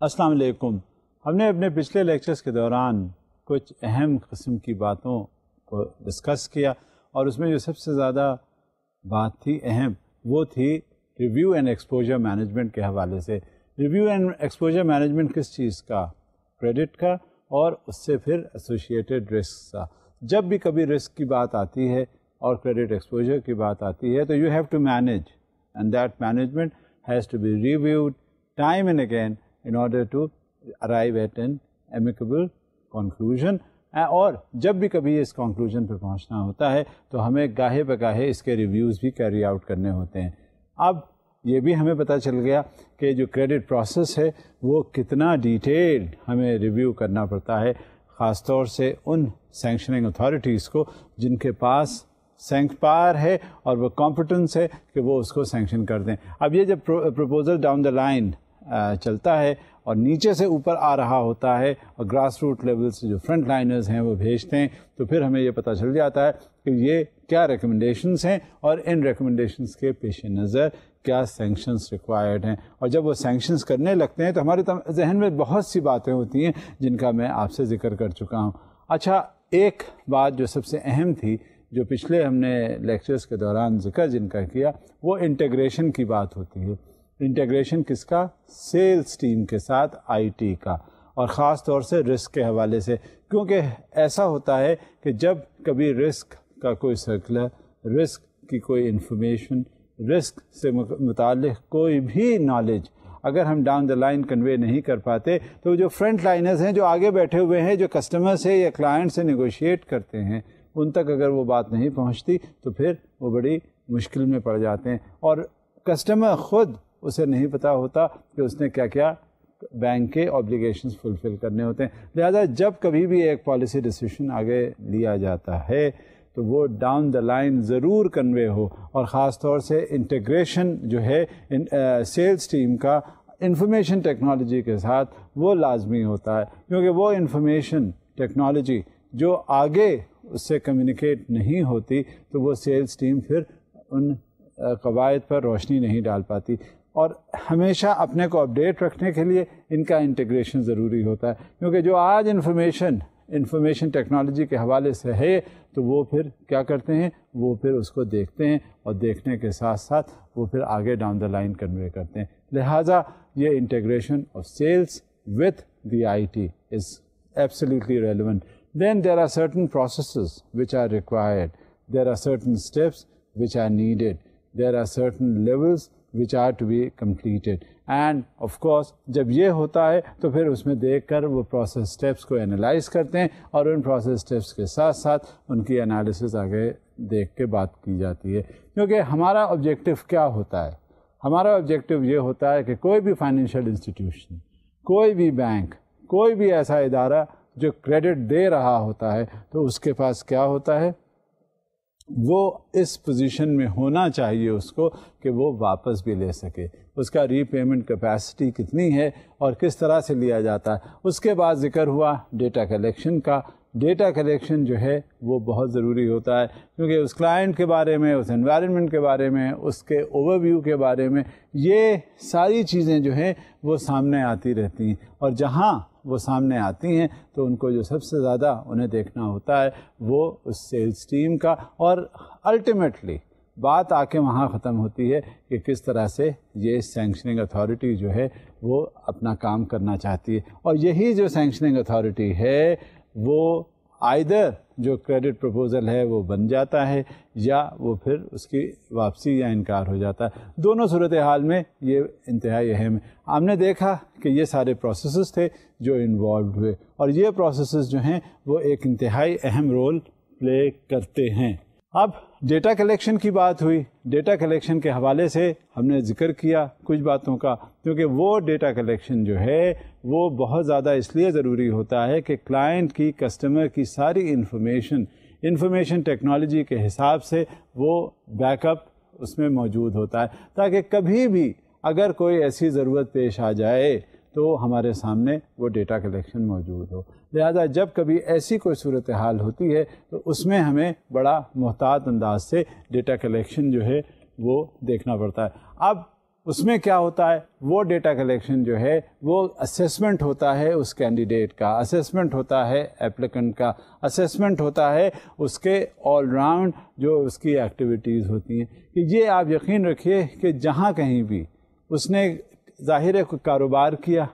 السلام علیکم. ہم نے اپنے پچھلے لیکچرز کے دوران کچھ اہم قسم کی باتوں کو ڈسکس کیا اور اس میں جو سب سے زیادہ بات تھی اہم وہ تھی ریویو اینڈ ایکسپوجر مینجمنٹ کے حوالے سے. ریویو اینڈ ایکسپوجر مینجمنٹ کس چیز کا؟ کریڈٹ کا اور اس سے پھر ایسوسیٹڈ رسک کا. جب بھی کبھی رسک کی بات آتی ہے اور کریڈٹ ایکسپوجر کی بات آتی ہے تو you have to manage and that management has to be reviewed time and again in order to arrive at an amicable conclusion. اور جب بھی کبھی اس کنکلوژن پہ پہنچنا ہوتا ہے تو ہمیں گاہے بگاہے اس کے ریویوز بھی کیری آؤٹ کرنے ہوتے ہیں. اب یہ بھی ہمیں پتہ چل گیا کہ جو کریڈٹ پروسیس ہے وہ کتنا ڈیٹیلڈ ہمیں ریویو کرنا پڑتا ہے، خاص طور سے ان سینکشننگ اتھارٹیز کو جن کے پاس سینک پاور ہے اور وہ کمپٹنس ہے کہ وہ اس کو سینکشن کر دیں. اب یہ جب پروپوزل ڈاؤن دا لائن چلتا ہے اور نیچے سے اوپر آ رہا ہوتا ہے اور گراس روٹ لیول سے جو فرنٹ لائنرز ہیں وہ بھیجتے ہیں تو پھر ہمیں یہ پتہ چل جاتا ہے کہ یہ کیا ریکمنڈیشنز ہیں اور ان ریکمنڈیشنز کے پیش نظر کیا سینکشنز ریکوائرڈ ہیں. اور جب وہ سینکشنز کرنے لگتے ہیں تو ہمارے ذہن میں بہت سی باتیں ہوتی ہیں جن کا میں آپ سے ذکر کر چکا ہوں. اچھا، ایک بات جو سب سے اہم تھی جو پچھلے ہم نے لیکچرز کے دوران ذکر جن کا کیا وہ انٹیگریشن کی بات ہوتی ہے. انٹیگریشن کس کا؟ سیلز ٹیم کے ساتھ آئی ٹی کا، اور خاص طور سے رسک کے حوالے سے، کیونکہ ایسا ہوتا ہے کہ جب کبھی رسک کا کوئی سرکلر، رسک کی کوئی انفارمیشن، رسک سے متعلق کوئی بھی نالج اگر ہم ڈاؤن دا لائن کنوے نہیں کر پاتے تو جو فرنٹ لائنرز ہیں جو آگے بیٹھے ہوئے ہیں جو کسٹمر سے یا کلائنٹ سے نیگوشیٹ کرتے ہیں ان تک اگر وہ بات نہیں پہنچتی تو پھر وہ بڑی مشکل میں پڑ جاتے ہیں، اور کسٹمر خود اسے نہیں پتہ ہوتا کہ اس نے کیا کیا بینک کے آبلیگیشنز فلفل کرنے ہوتے ہیں. لہذا جب کبھی بھی ایک پالیسی ڈیسیشن آگے لیا جاتا ہے تو وہ ڈاؤن دا لائن ضرور کنوے ہو، اور خاص طور سے انٹیگریشن جو ہے سیلز ٹیم کا انفارمیشن ٹیکنالوجی کے ساتھ وہ لازمی ہوتا ہے، کیونکہ وہ انفارمیشن ٹیکنالوجی جو آگے اس سے کمیونیکیٹ نہیں ہوتی تو وہ سیلز ٹیم پھر ان قواعد پر روشنی نہیں ڈال پاتی. اور ہمیشہ اپنے کو اپڈیٹ رکھنے کے لیے ان کا انٹیگریشن ضروری ہوتا ہے، کیونکہ جو آج انفارمیشن ٹیکنالوجی کے حوالے سے ہے تو وہ پھر کیا کرتے ہیں، وہ پھر اس کو دیکھتے ہیں اور دیکھنے کے ساتھ ساتھ وہ پھر آگے ڈاؤن دا لائن کنوے کرتے ہیں. لہٰذا یہ integration of sales with the I T is absolutely relevant. Then there are certain processes which are required. There are certain steps which are needed. There are certain levels which are to be completed. And of course جب یہ ہوتا ہے تو پھر اس میں دیکھ کر وہ پروسیس اسٹیپس کو انالائز کرتے ہیں اور ان پروسیس اسٹیپس کے ساتھ ساتھ ان کی انالیسز آگے دیکھ کے بات کی جاتی ہے. کیونکہ ہمارا آبجیکٹو کیا ہوتا ہے؟ ہمارا آبجیکٹو یہ ہوتا ہے کہ کوئی بھی فائنینشیل انسٹیٹیوشن، کوئی بھی بینک، کوئی بھی ایسا ادارہ جو کریڈٹ دے رہا ہوتا ہے تو اس کے پاس کیا ہوتا ہے، وہ اس پوزیشن میں ہونا چاہیے اس کو کہ وہ واپس بھی لے سکے. اس کا ری پیمنٹ کیپیسٹی کتنی ہے اور کس طرح سے لیا جاتا ہے. اس کے بعد ذکر ہوا ڈیٹا کلیکشن کا. ڈیٹا کلیکشن جو ہے وہ بہت ضروری ہوتا ہے، کیونکہ اس کلائنٹ کے بارے میں، اس انوائرمنٹ کے بارے میں، اس کے اوور ویو کے بارے میں یہ ساری چیزیں جو ہیں وہ سامنے آتی رہتی ہیں، اور جہاں وہ سامنے آتی ہیں تو ان کو جو سب سے زیادہ انہیں دیکھنا ہوتا ہے وہ اس سیلز ٹیم کا، اور الٹیمیٹلی بات آ کے وہاں ختم ہوتی ہے کہ کس طرح سے یہ سینکشننگ اتھارٹی جو ہے وہ اپنا کام کرنا چاہتی ہے. اور یہی جو سینکشننگ اتھارٹی ہے وہ آئدر جو کریڈٹ پروپوزل ہے وہ بن جاتا ہے یا وہ پھر اس کی واپسی یا انکار ہو جاتا ہے. دونوں صورتحال میں یہ انتہائی اہم ہے. ہم نے دیکھا کہ یہ سارے پروسیسز تھے جو انوالوڈ ہوئے، اور یہ پروسیسز جو ہیں وہ ایک انتہائی اہم رول پلے کرتے ہیں. اب ڈیٹا کلیکشن کی بات ہوئی. ڈیٹا کلیکشن کے حوالے سے ہم نے ذکر کیا کچھ باتوں کا، کیونکہ وہ ڈیٹا کلیکشن جو ہے وہ بہت زیادہ اس لیے ضروری ہوتا ہے کہ کلائنٹ کی، کسٹمر کی ساری انفارمیشن ٹیکنالوجی کے حساب سے وہ بیک اپ اس میں موجود ہوتا ہے، تاکہ کبھی بھی اگر کوئی ایسی ضرورت پیش آ جائے تو ہمارے سامنے وہ ڈیٹا کلیکشن موجود ہو. لہذا جب کبھی ایسی کوئی صورتحال ہوتی ہے تو اس میں ہمیں بڑا محتاط انداز سے ڈیٹا کلیکشن جو ہے وہ دیکھنا پڑتا ہے. اب اس میں کیا ہوتا ہے, وہ ڈیٹا کلیکشن جو ہے وہ اسیسمنٹ ہوتا ہے اس کینڈیڈیٹ کا, اسیسمنٹ ہوتا ہے ایپلیکنٹ کا, اسیسمنٹ ہوتا ہے اس کے آل راؤنڈ جو اس کی ایکٹیویٹیز ہوتی ہیں. کہ یہ آپ یقین رکھیے کہ جہاں کہیں بھی اس نے ظاہر ہے کوئی کاروبار کیا,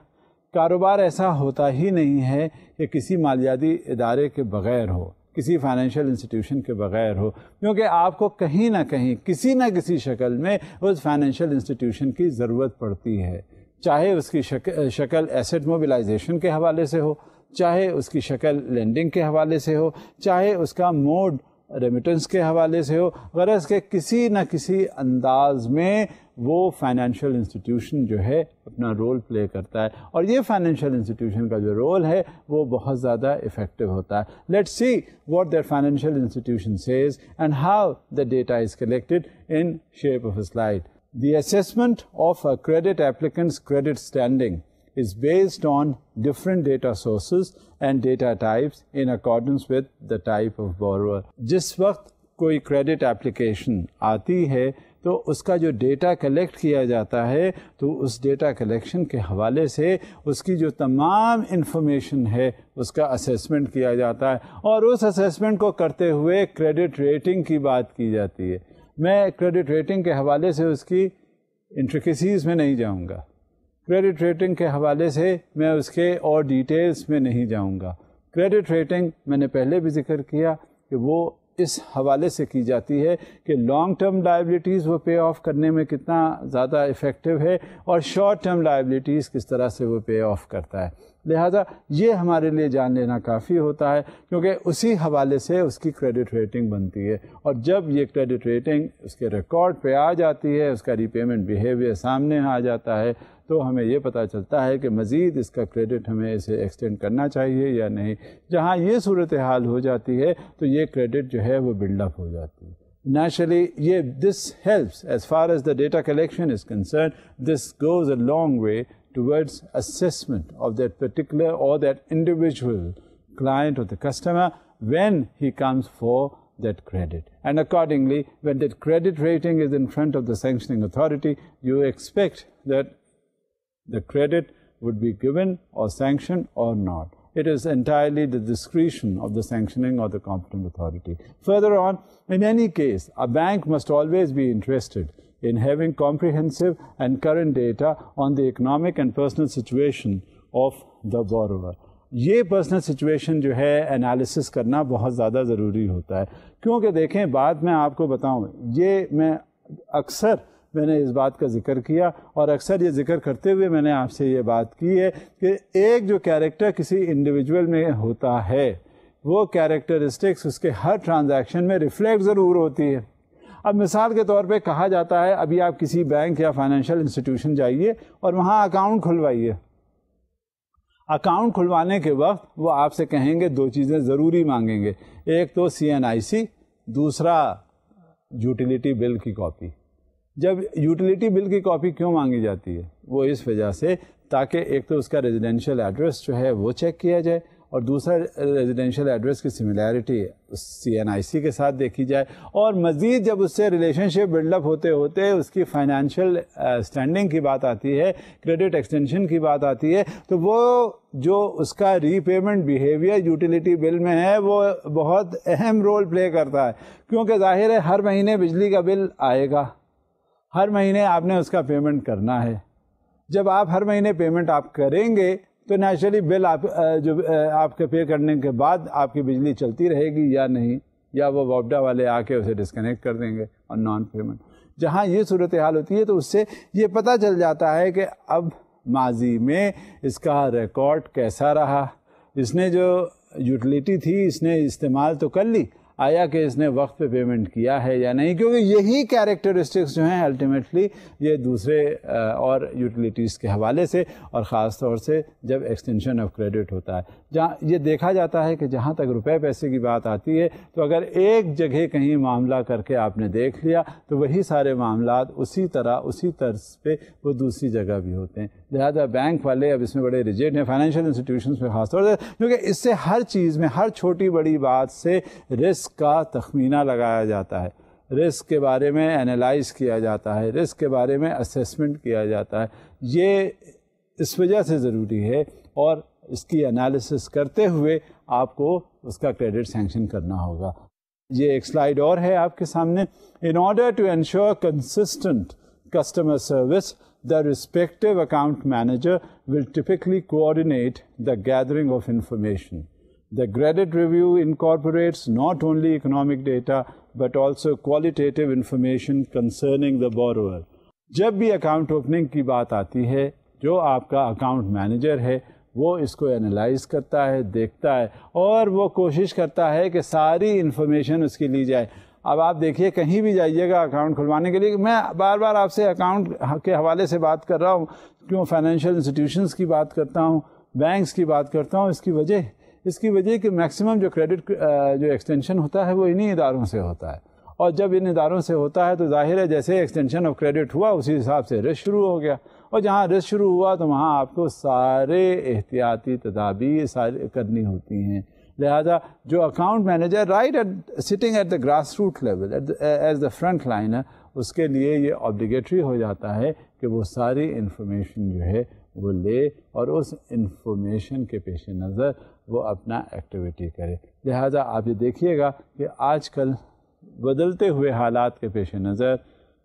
کاروبار ایسا ہوتا ہی نہیں ہے کہ کسی مالیاتی ادارے کے بغیر ہو, کسی فائنینشیل انسٹیٹیوشن کے بغیر ہو, کیونکہ آپ کو کہیں نہ کہیں کسی نہ کسی شکل میں اس فائنینشیل انسٹیٹیوشن کی ضرورت پڑتی ہے, چاہے اس کی شکل ایسٹ موبلائزیشن کے حوالے سے ہو, چاہے اس کی شکل لینڈنگ کے حوالے سے ہو, چاہے اس کا موڈ ریمیٹنس کے حوالے سے ہو, غرض کہ کسی نہ کسی انداز میں وہ فائنینشیل انسٹیٹیوشن جو ہے اپنا رول پلے کرتا ہے, اور یہ فائنینشیل انسٹیٹیوشن کا جو رول ہے وہ بہت زیادہ افیکٹو ہوتا ہے. Let's see what that financial institution says and how the data is collected in shape of a slide. The assessment of a credit applicant's credit standing is based on different data sources and data types in accordance with the type of borrower. جس وقت کوئی credit application آتی ہے تو اس کا جو data collect کیا جاتا ہے تو اس ڈیٹا کلیکشن کے حوالے سے اس کی جو تمام انفارمیشن ہے اس کا اسیسمنٹ کیا جاتا ہے, اور اس اسیسمنٹ کو کرتے ہوئے کریڈٹ ریٹنگ کی بات کی جاتی ہے. میں کریڈٹ ریٹنگ کے حوالے سے اس کی انٹریکیسیز میں نہیں جاؤں گا, کریڈٹ ریٹنگ کے حوالے سے میں اس کے اور ڈیٹیلز میں نہیں جاؤں گا. کریڈٹ ریٹنگ میں نے پہلے بھی ذکر کیا کہ وہ اس حوالے سے کی جاتی ہے کہ لانگ ٹرم لائبلٹیز وہ پے آف کرنے میں کتنا زیادہ افیکٹو ہے, اور شارٹ ٹرم لائبلٹیز کس طرح سے وہ پے آف کرتا ہے. لہذا یہ ہمارے لیے جان لینا کافی ہوتا ہے, کیونکہ اسی حوالے سے اس کی کریڈٹ ریٹنگ بنتی ہے, اور جب یہ کریڈٹ ریٹنگ اس کے ریکارڈ پہ آ جاتی ہے, اس کا ری پیمنٹ بیہیویئر سامنے آ جاتا ہے, تو ہمیں یہ پتہ چلتا ہے کہ مزید اس کا کریڈٹ ہمیں اسے ایکسٹینڈ کرنا چاہیے یا نہیں. جہاں یہ صورتحال ہو جاتی ہے تو یہ کریڈٹ جو ہے وہ بلڈ اپ ہو جاتی ہے. Naturally, this helps as far as the data collection is concerned. This goes a long way towards assessment of that particular or that individual client or the customer when he comes for that credit. And accordingly, when that credit rating is in front of the sanctioning authority, you expect that the credit would be given or sanctioned or not. It is entirely the discretion of the sanctioning or the competent authority. Further on, in any case, a bank must always be interested in having comprehensive and current data on the economic and personal situation of the borrower. یہ personal situation جو ہے analysis کرنا بہت زیادہ ضروری ہوتا ہے, کیونکہ دیکھیں بات میں آپ کو بتاؤں, یہ اکثر میں نے اس بات کا ذکر کیا, اور اکثر یہ ذکر کرتے ہوئے میں نے آپ سے یہ بات کی ہے کہ ایک جو کیریکٹر کسی انڈیویجول میں ہوتا ہے وہ کیریکٹرسٹکس اس کے ہر ٹرانزیکشن میں ریفلیکٹ ضرور ہوتی ہے. اب مثال کے طور پہ کہا جاتا ہے ابھی آپ کسی بینک یا فائنینشیل انسٹیٹیوشن جائیے اور وہاں اکاؤنٹ کھلوائیے. اکاؤنٹ کھلوانے کے وقت وہ آپ سے کہیں گے دو چیزیں ضروری مانگیں گے, ایک تو CNIC, دوسرا یوٹیلیٹی بل کی کاپی. جب یوٹیلیٹی بل کی کاپی کیوں مانگی جاتی ہے؟ وہ اس وجہ سے تاکہ ایک تو اس کا ریزیڈینشیل ایڈریس جو ہے وہ چیک کیا جائے, اور دوسرا ریزیڈینشیل ایڈریس کی سملیرٹی CNIC کے ساتھ دیکھی جائے, اور مزید جب اس سے ریلیشن شپ بلڈ اپ ہوتے ہوتے اس کی فائنینشیل اسٹینڈنگ کی بات آتی ہے, کریڈٹ ایکسٹینشن کی بات آتی ہے, تو وہ جو اس کا ری پیمنٹ بیہیویئر یوٹیلیٹی بل میں ہے وہ بہت اہم رول پلے کرتا ہے, کیونکہ ظاہر ہے ہر مہینے بجلی کا بل آئے گا, ہر مہینے آپ نے اس کا پیمنٹ کرنا ہے. جب آپ ہر مہینے پیمنٹ آپ کریں گے تو نیچرلی بل آپ کے پے کرنے کے بعد آپ کی بجلی چلتی رہے گی یا نہیں, یا وہ وابڈا والے آ کے اسے ڈسکنیکٹ کر دیں گے اور نان پیمنٹ. جہاں یہ صورتحال ہوتی ہے تو اس سے یہ پتہ چل جاتا ہے کہ اب ماضی میں اس کا ریکارڈ کیسا رہا, اس نے جو یوٹیلیٹی تھی اس نے استعمال تو کر لی, آیا کہ اس نے وقت پہ پیمنٹ کیا ہے یا نہیں, کیونکہ یہی کیریکٹرسٹکس جو ہیں الٹیمیٹلی یہ دوسرے اور یوٹیلیٹیز کے حوالے سے, اور خاص طور سے جب ایکسٹینشن آف کریڈٹ ہوتا ہے, جہاں یہ دیکھا جاتا ہے کہ جہاں تک روپے پیسے کی بات آتی ہے تو اگر ایک جگہ کہیں معاملہ کر کے آپ نے دیکھ لیا تو وہی سارے معاملات اسی طرح اسی طرز پہ وہ دوسری جگہ بھی ہوتے ہیں. لہذا بینک والے اب اس میں بڑے ریجیڈ ہیں, فائنینشیل انسٹیٹیوشنس میں خاص طور سے, کیونکہ اس سے ہر چیز میں ہر چھوٹی بڑی بات سے رسک کا تخمینہ لگایا جاتا ہے. رسک کے بارے میں انالائز کیا جاتا ہے, رسک کے بارے میں اسیسمنٹ کیا جاتا ہے. یہ اس وجہ سے ضروری ہے, اور اس کی انالیسس کرتے ہوئے آپ کو اس کا کریڈٹ سینکشن کرنا ہوگا. یہ ایک سلائیڈ اور ہے آپ کے سامنے. In order to ensure consistent customer service, the respective account manager will typically coordinate the gathering of information. The credit review incorporates not only economic data but also qualitative information concerning the borrower. جب بھی account opening کی بات آتی ہے, جو آپ کا account manager ہے وہ اس کو انالائز کرتا ہے, دیکھتا ہے, اور وہ کوشش کرتا ہے کہ ساری انفارمیشن اس کی لی جائے. اب آپ دیکھیے, کہیں بھی جائیے گا اکاؤنٹ کھلوانے کے لیے, میں بار بار آپ سے اکاؤنٹ کے حوالے سے بات کر رہا ہوں, کیوں فائنینشیل انسٹیٹیوشنس کی بات کرتا ہوں, بینکس کی بات کرتا ہوں. اس کی وجہ کہ میکسیمم جو کریڈٹ جو ایکسٹینشن ہوتا ہے وہ انہی اداروں سے ہوتا ہے, اور جب ان اداروں سے ہوتا ہے تو ظاہر ہے جیسے ایکسٹینشن آف کریڈٹ ہوا اسی حساب سے رسک شروع ہو گیا, اور جہاں رسک شروع ہوا تو وہاں آپ کو سارے احتیاطی تدابیر سارے کرنی ہوتی ہیں. لہذا جو account manager right sitting at the grass root level as the front liner, اس کے لیے یہ آبلیگیٹری ہو جاتا ہے کہ وہ ساری انفارمیشن جو ہے وہ لے, اور اس انفارمیشن کے پیش نظر وہ اپنا ایکٹیویٹی کرے. لہذا آپ یہ دیکھیے گا کہ آج کل بدلتے ہوئے حالات کے پیش نظر,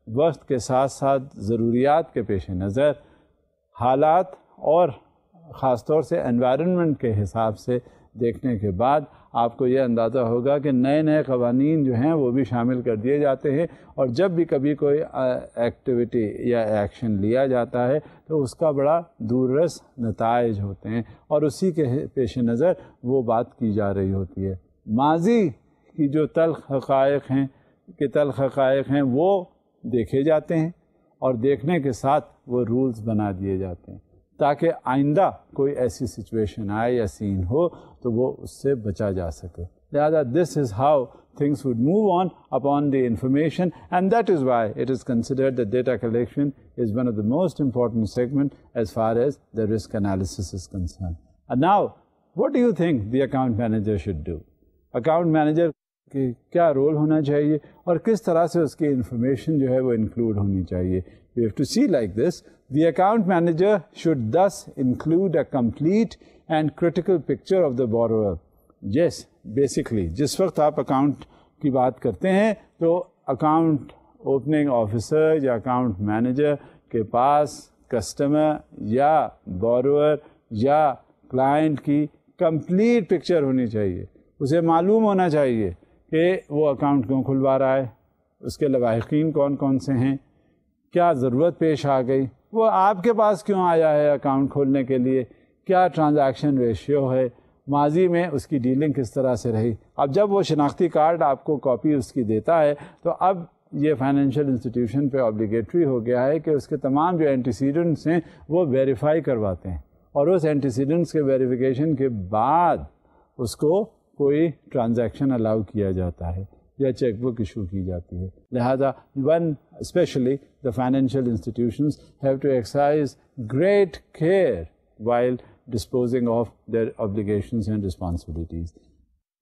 وقت کے ساتھ ساتھ ضروریات کے پیش نظر, حالات اور خاص طور سے انوائرنمنٹ کے حساب سے دیکھنے کے بعد آپ کو یہ اندازہ ہوگا کہ نئے نئے قوانین جو ہیں وہ بھی شامل کر دیے جاتے ہیں, اور جب بھی کبھی کوئی ایکٹیویٹی یا ایکشن لیا جاتا ہے تو اس کا بڑا دوررس نتائج ہوتے ہیں, اور اسی کے پیش نظر وہ بات کی جا رہی ہوتی ہے. ماضی کی جو تلخ حقائق ہیں وہ دیکھے جاتے ہیں, اور دیکھنے کے ساتھ وہ رولز بنا دیے جاتے ہیں تاکہ آئندہ کوئی ایسی سچویشن آئے یا سین ہو تو وہ اس سے بچا جا سکے. لہذا this is how things would move on upon the information, and that is why it is considered that data collection is one of the most important segment as far as the risk analysis is concerned. And now, what do you think the account manager should do? Account manager کہ کیا role ہونا چاہیے اور کس طرح سے اس کی information جو ہے وہ انکلوڈ ہونی چاہیے. We have to see like this. The account manager should thus include a complete and critical picture of the borrower. Yes, basically, جس وقت آپ اکاؤنٹ کی بات کرتے ہیں تو اکاؤنٹ اوپننگ آفیسر یا اکاؤنٹ مینیجر کے پاس کسٹمر یا بورور یا کلائنٹ کی کمپلیٹ پکچر ہونی چاہیے. اسے معلوم ہونا چاہیے کہ وہ اکاؤنٹ کیوں کھلوا رہا ہے, اس کے لواحقین کون کون سے ہیں, کیا ضرورت پیش آ گئی, وہ آپ کے پاس کیوں آیا ہے اکاؤنٹ کھولنے کے لیے, کیا ٹرانزیکشن ریشیو ہے, ماضی میں اس کی ڈیلنگ کس طرح سے رہی. اب جب وہ شناختی کارڈ آپ کو کاپی اس کی دیتا ہے تو اب یہ فائنینشیل انسٹیٹیوشن پہ آبلیگیٹری ہو گیا ہے کہ اس کے تمام جو اینٹیسیڈنٹس ہیں وہ ویریفائی کرواتے ہیں, اور اس اینٹیسیڈنٹس کے ویریفیکیشن کے بعد اس کو کوئی ٹرانزیکشن الاؤ کیا جاتا ہے یا چیک بک ایشو کی جاتی ہے. لہذا especially the financial institutions have to exercise great care while disposing of their obligations and responsibilities.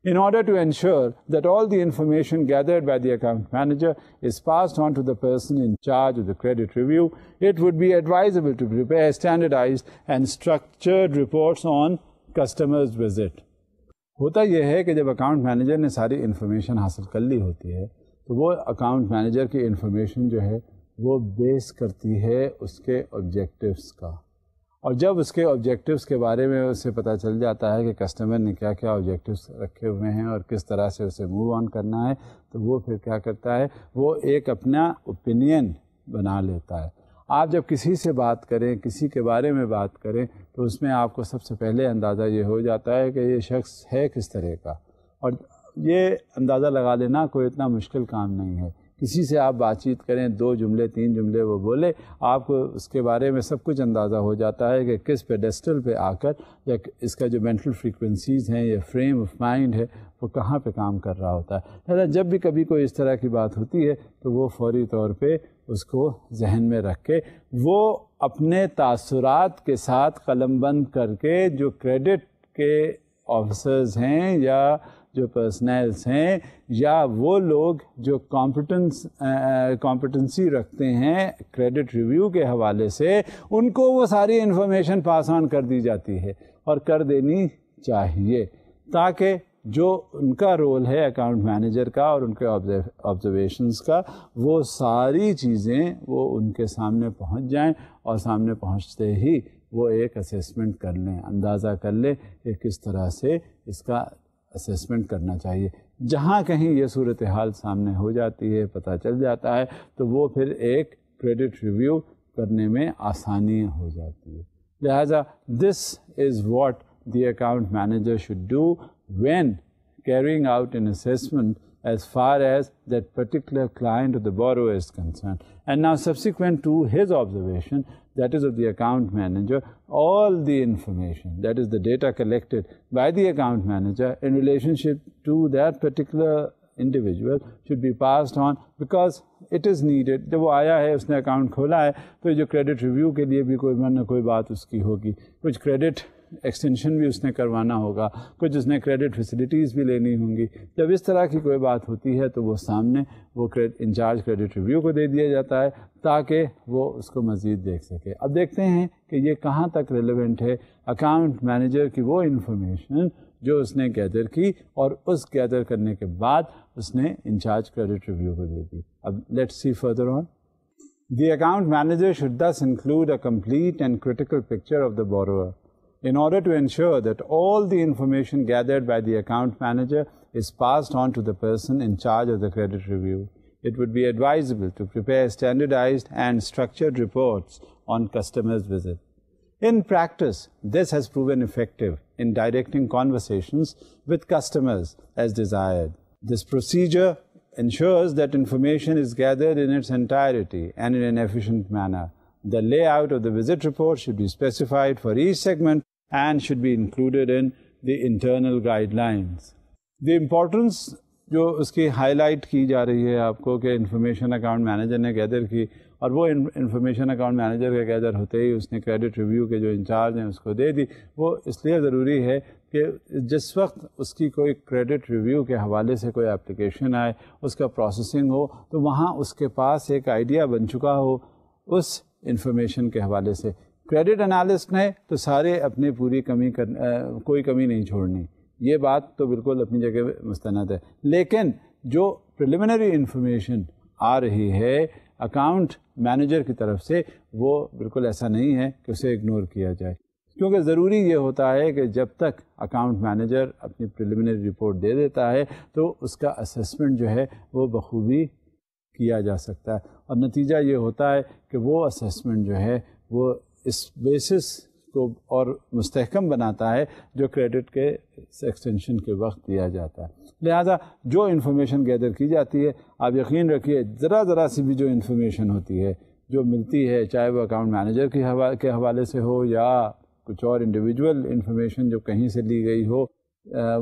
In order to ensure that all the information gathered by the account manager is passed on to the person in charge of the credit review, it would be advisable to prepare standardized and structured reports on customers' visit. ہوتا یہ ہے کہ جب account manager نے ساری information حاصل کر لی ہوتی ہے تو وہ اکاؤنٹ مینیجر کی انفارمیشن جو ہے وہ بیس کرتی ہے اس کے آبجیکٹیوز کا, اور جب اس کے آبجیکٹیوز کے بارے میں اسے پتہ چل جاتا ہے کہ کسٹمر نے کیا کیا آبجیکٹیوز رکھے ہوئے ہیں اور کس طرح سے اسے موو آن کرنا ہے, تو وہ پھر کیا کرتا ہے, وہ ایک اپنا اوپینین بنا لیتا ہے. آپ جب کسی سے بات کریں, کسی کے بارے میں بات کریں, تو اس میں آپ کو سب سے پہلے اندازہ یہ ہو جاتا ہے کہ یہ شخص ہے کس طرح کا, اور یہ اندازہ لگا لینا کوئی اتنا مشکل کام نہیں ہے. کسی سے آپ بات چیت کریں, 2 جملے 3 جملے وہ بولے, آپ کو اس کے بارے میں سب کچھ اندازہ ہو جاتا ہے کہ کس پیڈسٹل پہ آ کر یا اس کا جو مینٹل فریکوینسیز ہیں یا فریم آف مائنڈ ہے وہ کہاں پہ کام کر رہا ہوتا ہے. لہٰذا جب بھی کبھی کوئی اس طرح کی بات ہوتی ہے تو وہ فوری طور پہ اس کو ذہن میں رکھ کے وہ اپنے تاثرات کے ساتھ قلم بند کر کے جو کریڈٹ کے آفیسرز ہیں یا جو پرسنلز ہیں یا وہ لوگ جو کمپٹنسی رکھتے ہیں کریڈٹ ریویو کے حوالے سے، ان کو وہ ساری انفارمیشن پاس آن کر دی جاتی ہے اور کر دینی چاہیے، تاکہ جو ان کا رول ہے اکاؤنٹ مینیجر کا اور ان کے آبزرویشنس کا، وہ ساری چیزیں وہ ان کے سامنے پہنچ جائیں اور سامنے پہنچتے ہی وہ ایک اسیسمنٹ کر لیں، اندازہ کر لیں کہ کس طرح سے اس کا اسیسمنٹ کرنا چاہیے۔ جہاں کہیں یہ صورتحال سامنے ہو جاتی ہے، پتہ چل جاتا ہے، تو وہ پھر ایک کریڈٹ ریویو کرنے میں آسانی ہو جاتی ہے۔ لہٰذا this is what the account manager should do when carrying out an assessment as far as that particular client or the borrower is concerned. And now subsequent to his observation, that is of the account manager, all the information, that is the data collected by the account manager in relationship to that particular individual should be passed on because it is needed. جب وہ آیا ہے، اس نے account کھولا ہے، تو جو credit review کے لیے بھی کوئی نہ کوئی بات اس کی ہوگی، کچھ کریڈٹ ایکسٹینشن بھی اس نے کروانا ہوگا، کچھ اس نے کریڈٹ فیسلٹیز بھی لینی ہوں گی۔ جب اس طرح کی کوئی بات ہوتی ہے تو وہ سامنے وہ انچارج کریڈٹ ریویو کو دے دیا جاتا ہے تاکہ وہ اس کو مزید دیکھ سکے۔ اب دیکھتے ہیں کہ یہ کہاں تک ریلیونٹ ہے اکاؤنٹ مینیجر کی وہ انفارمیشن جو اس نے گیدر کی اور اس گیدر کرنے کے بعد اس نے انچارج کریڈٹ ریویو کو دے دی۔ اب let's see further on. The account manager should thus include a complete and critical picture of the borrower in order to ensure that all the information gathered by the account manager is passed on to the person in charge of the credit review. It would be advisable to prepare standardized and structured reports on customers' visit. In practice, this has proven effective in directing conversations with customers as desired. This procedure ensures that information is gathered in its entirety and in an efficient manner. The layout of the visit report should be specified for each segment and should be included in the internal guidelines. The importance جو اس کی high light کی جا رہی ہے آپ کو کہ information account manager نے گیدر کی اور وہ انفارمیشن اکاؤنٹ مینیجر کے گیدر ہوتے ہی اس نے کریڈٹ ریویو کے جو انچارج ہیں اس کو دے دی، وہ اس لیے ضروری ہے کہ جس وقت اس کی کوئی کریڈٹ ریویو کے حوالے سے کوئی اپلیکیشن آئے، اس کا پروسیسنگ ہو، تو وہاں اس کے پاس ایک آئیڈیا بن چکا ہو اس انفارمیشن کے حوالے سے۔ کریڈٹ انالسٹ نے تو سارے اپنی پوری کوئی کمی نہیں چھوڑنی، یہ بات تو بالکل اپنی جگہ مستند ہے، لیکن جو پریلیمنری انفارمیشن آ رہی ہے اکاؤنٹ مینیجر کی طرف سے، وہ بالکل ایسا نہیں ہے کہ اسے اگنور کیا جائے، کیونکہ ضروری یہ ہوتا ہے کہ جب تک اکاؤنٹ مینیجر اپنی پریلیمنری رپورٹ دے دیتا ہے تو اس کا اسیسمنٹ جو ہے وہ بخوبی کیا جا سکتا ہے، اور نتیجہ یہ ہوتا ہے کہ وہ اسیسمنٹ جو ہے وہ اس بیسس کو اور مستحکم بناتا ہے جو کریڈٹ کے ایکسٹینشن کے وقت دیا جاتا ہے۔ لہذا جو انفارمیشن گیدر کی جاتی ہے، آپ یقین رکھیے ذرا سی بھی جو انفارمیشن ہوتی ہے جو ملتی ہے، چاہے وہ اکاؤنٹ مینیجر کے حوالے سے ہو یا کچھ اور انڈیویجول انفارمیشن جو کہیں سے لی گئی ہو،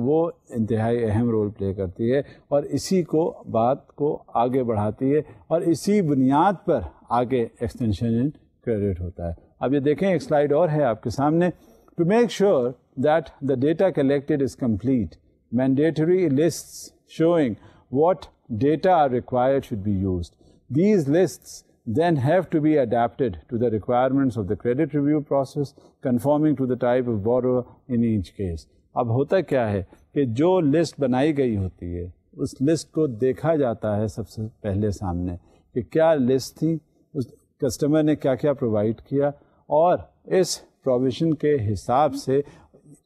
وہ انتہائی اہم رول پلے کرتی ہے اور اسی کو بات کو آگے بڑھاتی ہے اور اسی بنیاد پر آگے ایکسٹینشن ان کریڈٹ ہوتا ہے۔ اب یہ دیکھیں ایک سلائیڈ اور ہے آپ کے سامنے۔ To make sure that the data collected is complete, mandatory lists showing what data are required should be used. These lists then have to be adapted to the requirements of the credit review process, conforming to the type of borrower in each case. اب ہوتا کیا ہے کہ جو list بنائی گئی ہوتی ہے اس لسٹ کو دیکھا جاتا ہے سب سے پہلے سامنے کہ کیا لسٹ تھی، اس کسٹمر نے کیا کیا پرووائڈ کیا، اور اس پروویژن کے حساب سے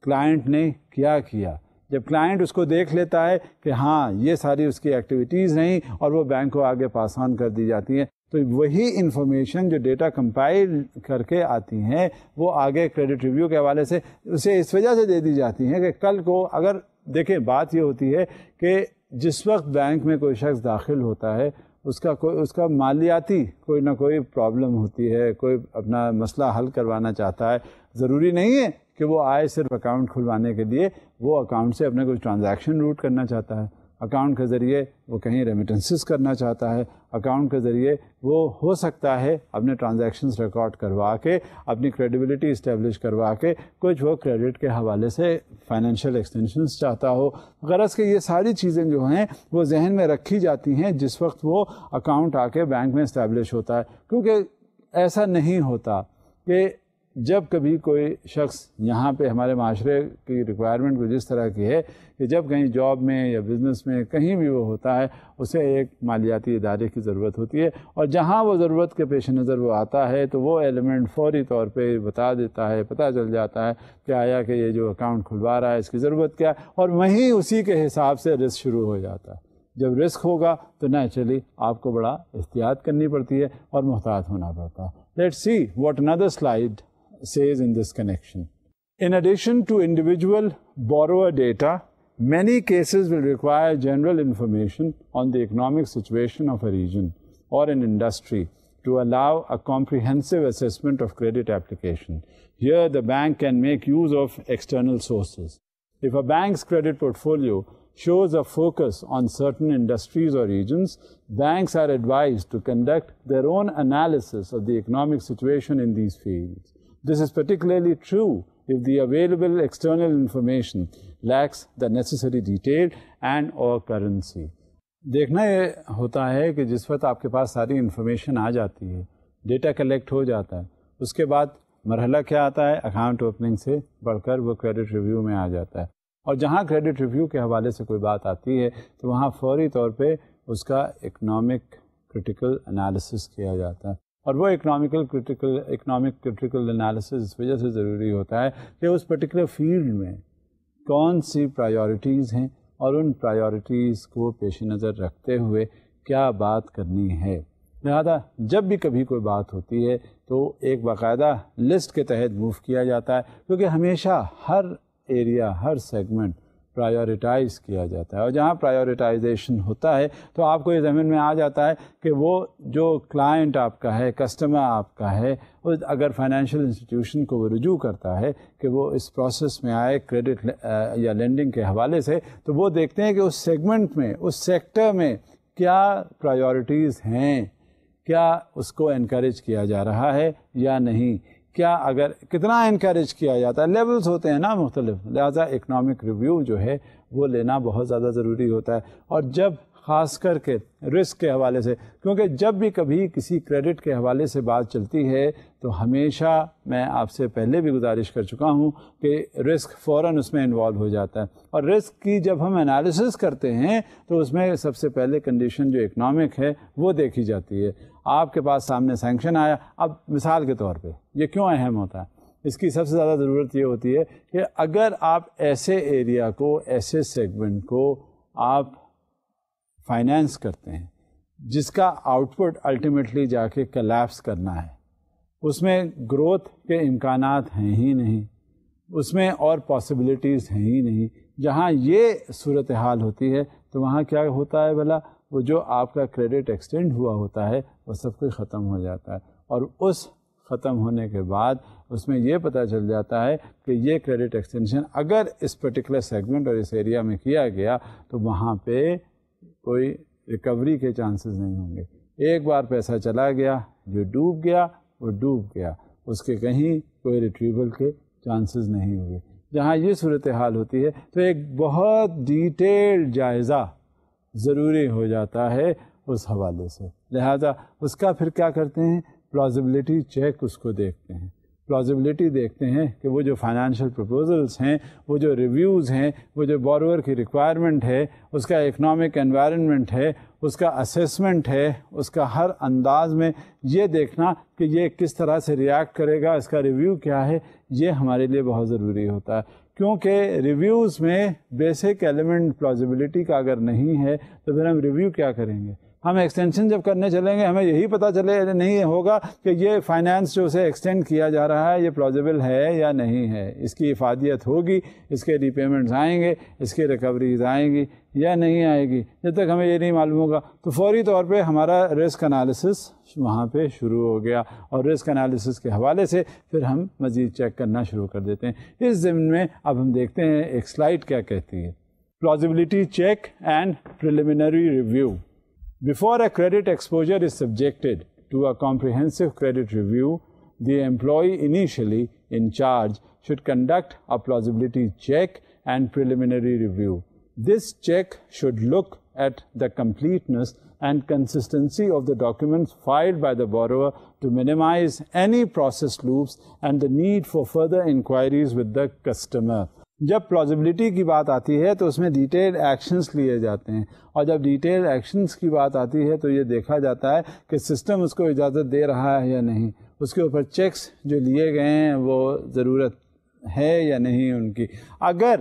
کلائنٹ نے کیا کیا۔ جب کلائنٹ اس کو دیکھ لیتا ہے کہ ہاں یہ ساری اس کی ایکٹیویٹیز رہیں اور وہ بینک کو آگے پاس آن کر دی جاتی ہیں، تو وہی انفارمیشن جو ڈیٹا کمپائل کر کے آتی ہیں وہ آگے کریڈٹ ریویو کے حوالے سے اسے اس وجہ سے دے دی جاتی ہیں کہ کل کو اگر دیکھیں بات یہ ہوتی ہے کہ جس وقت بینک میں کوئی شخص داخل ہوتا ہے اس کا مالیاتی کوئی نہ کوئی پرابلم ہوتی ہے، کوئی اپنا مسئلہ حل کروانا چاہتا ہے، ضروری نہیں ہے کہ وہ آئے صرف اکاؤنٹ کھلوانے کے لیے، وہ اکاؤنٹ سے اپنے کوئی ٹرانزیکشن روٹ کرنا چاہتا ہے، اکاؤنٹ کے ذریعے وہ کہیں ریمیٹنسز کرنا چاہتا ہے, اکاؤنٹ کے ذریعے وہ ہو سکتا ہے اپنے ٹرانزیکشنز ریکارڈ کروا کے, اپنی کریڈیبلٹی اسٹیبلش کروا کے کچھ وہ کریڈٹ کے حوالے سے فائنینشیل ایکسٹینشنز چاہتا ہو. غرض کہ یہ ساری چیزیں جو ہیں وہ ذہن میں رکھی جاتی ہیں جس وقت وہ اکاؤنٹ آ کے بینک میں اسٹیبلش ہوتا ہے, کیونکہ ایسا نہیں ہوتا کہ جب کبھی کوئی شخص یہاں پہ ہمارے معاشرے کی ریکوائرمنٹ کچھ اس طرح کی ہے کہ جب کہیں جاب میں یا بزنس میں کہیں بھی وہ ہوتا ہے اسے ایک مالیاتی ادارے کی ضرورت ہوتی ہے, اور جہاں وہ ضرورت کے پیش نظر وہ آتا ہے تو وہ ایلیمنٹ فوری طور پہ بتا دیتا ہے, پتہ چل جاتا ہے کہ آیا کہ یہ جو اکاؤنٹ کھلوا رہا ہے اس کی ضرورت کیا ہے, اور وہیں اسی کے حساب سے رسک شروع ہو جاتا ہے. جب رسک ہوگا تو نیچرلی آپ کو بڑا احتیاط کرنی پڑتی ہے اور محتاط ہونا پڑتا ہے. Let's see what another slide says in this connection. In addition to individual borrower data, many cases will require general information on the economic situation of a region or an industry to allow a comprehensive assessment of credit application. Here, the bank can make use of external sources. If a bank's credit portfolio shows a focus on certain industries or regions, banks are advised to conduct their own analysis of the economic situation in these fields. This is particularly true if the available external information lacks the necessary detail and or currency. دیکھنا یہ ہوتا ہے کہ جس وقت آپ کے پاس ساری انفارمیشن آ جاتی ہے, ڈیٹا کلیکٹ ہو جاتا ہے, اس کے بعد مرحلہ کیا آتا ہے, اکاؤنٹ اوپننگ سے بڑھ کر وہ کریڈٹ ریویو میں آ جاتا ہے. اور جہاں کریڈٹ ریویو کے حوالے سے کوئی بات آتی ہے تو وہاں فوری طور پہ اس کا اکنامک کرٹیکل انالیسس کیا جاتا ہے. اور وہ اکنامک کرٹیکل انالیسس اس وجہ سے ضروری ہوتا ہے کہ اس پرٹیکولر فیلڈ میں کون سی پرائیورٹیز ہیں اور ان پرائیورٹیز کو پیش نظر رکھتے ہوئے کیا بات کرنی ہے. لہذا جب بھی کبھی کوئی بات ہوتی ہے تو ایک باقاعدہ لسٹ کے تحت موو کیا جاتا ہے, کیونکہ ہمیشہ ہر ایریا, ہر سیگمنٹ پرائیورٹائز کیا جاتا ہے, اور جہاں پرائیورٹائزیشن ہوتا ہے تو آپ کو یہ ذہن میں آ جاتا ہے کہ وہ جو کلائنٹ آپ کا ہے, کسٹمر آپ کا ہے, اگر فائنینشیل انسٹیٹیوشن کو وہ رجوع کرتا ہے کہ وہ اس پروسیس میں آئے کریڈٹ یا لینڈنگ کے حوالے سے, تو وہ دیکھتے ہیں کہ اس سیگمنٹ میں, اس سیکٹر میں کیا پرائیورٹیز ہیں, کیا اس کو انکریج کیا جا رہا ہے یا نہیں, کیا اگر کتنا انکریج کیا جاتا ہے, لیولز ہوتے ہیں نا مختلف. لہذا اکنامک ریویو جو ہے وہ لینا بہت زیادہ ضروری ہوتا ہے. اور جب خاص کر کے رسک کے حوالے سے, کیونکہ جب بھی کبھی کسی کریڈٹ کے حوالے سے بات چلتی ہے تو ہمیشہ میں آپ سے پہلے بھی گزارش کر چکا ہوں کہ رسک فوراً اس میں انوالو ہو جاتا ہے. اور رسک کی جب ہم انالیسس کرتے ہیں تو اس میں سب سے پہلے کنڈیشن جو اکنامک ہے وہ دیکھی جاتی ہے. آپ کے پاس سامنے سینکشن آیا, اب مثال کے طور پہ یہ کیوں اہم ہوتا ہے, اس کی سب سے زیادہ ضرورت یہ ہوتی ہے کہ اگر آپ ایسے ایریا کو, ایسے سیگمنٹ کو آپ فائنینس کرتے ہیں جس کا آؤٹ پٹ الٹیمیٹلی جا کے کلیپس کرنا ہے, اس میں گروتھ کے امکانات ہیں ہی نہیں, اس میں اور پاسبلٹیز ہیں ہی نہیں, جہاں یہ صورتحال ہوتی ہے تو وہاں کیا ہوتا ہے بھلا, وہ جو آپ کا کریڈٹ ایکسٹینڈ ہوا ہوتا ہے وہ سب کچھ ختم ہو جاتا ہے. اور اس ختم ہونے کے بعد اس میں یہ پتہ چل جاتا ہے کہ یہ کریڈٹ ایکسٹینشن اگر اس پرٹیکولر سیگمنٹ اور اس ایریا میں کیا گیا تو وہاں پہ کوئی ریکوری کے چانسز نہیں ہوں گے. ایک بار پیسہ چلا گیا, جو ڈوب گیا وہ ڈوب گیا, اس کے کہیں کوئی ریٹریول کے چانسز نہیں ہوئے. جہاں یہ صورتحال ہوتی ہے تو ایک بہت ڈیٹیلڈ جائزہ ضروری ہو جاتا ہے اس حوالے سے. لہذا اس کا پھر کیا کرتے ہیں, پلازیبلٹی چیک اس کو دیکھتے ہیں. پلازیبلٹی دیکھتے ہیں کہ وہ جو فائنینشیل پروپوزلس ہیں, وہ جو ریویوز ہیں, وہ جو بورور کی ریکوائرمنٹ ہے, اس کا اکنامک انوائرنمنٹ ہے, اس کا اسیسمنٹ ہے, اس کا ہر انداز میں یہ دیکھنا کہ یہ کس طرح سے ریئیکٹ کرے گا, اس کا ریویو کیا ہے, یہ ہمارے لیے بہت ضروری ہوتا ہے. کیونکہ ریویوز میں بیسک ایلیمنٹ پلازیبلٹی کا اگر نہیں ہے تو پھر ہم ریویو کیا کریں گے. ہم ایکسٹینشن جب کرنے چلیں گے ہمیں یہی پتہ چلے نہیں ہوگا کہ یہ فائنانس جو اسے ایکسٹینڈ کیا جا رہا ہے یہ پلازیبل ہے یا نہیں ہے, اس کی افادیت ہوگی, اس کے ری پیمنٹس آئیں گے, اس کی ریکوریز آئیں گی یا نہیں آئے گی. جب تک ہمیں یہ نہیں معلوم ہوگا تو فوری طور پہ ہمارا رسک انالیسس وہاں پہ شروع ہو گیا, اور رسک انالیسس کے حوالے سے پھر ہم مزید چیک کرنا شروع کر دیتے ہیں. اس ضمن میں اب ہم دیکھتے ہیں ایک سلائڈ کیا کہتی ہے. plausibility check and preliminary review. Before a credit exposure is subjected to a comprehensive credit review, the employee initially in charge should conduct a plausibility check and preliminary review. This check should look at the completeness and consistency of the documents filed by the borrower to minimize any process loops and the need for further inquiries with the customer. جب پلازیبلٹی کی بات آتی ہے تو اس میں detail actions لیے جاتے ہیں، اور جب ڈیٹیل ایکشنز کی بات آتی ہے تو یہ دیکھا جاتا ہے کہ سسٹم اس کو اجازت دے رہا ہے یا نہیں، اس کے اوپر چیکس جو لیے گئے ہیں وہ ضرورت ہے یا نہیں ان کی. اگر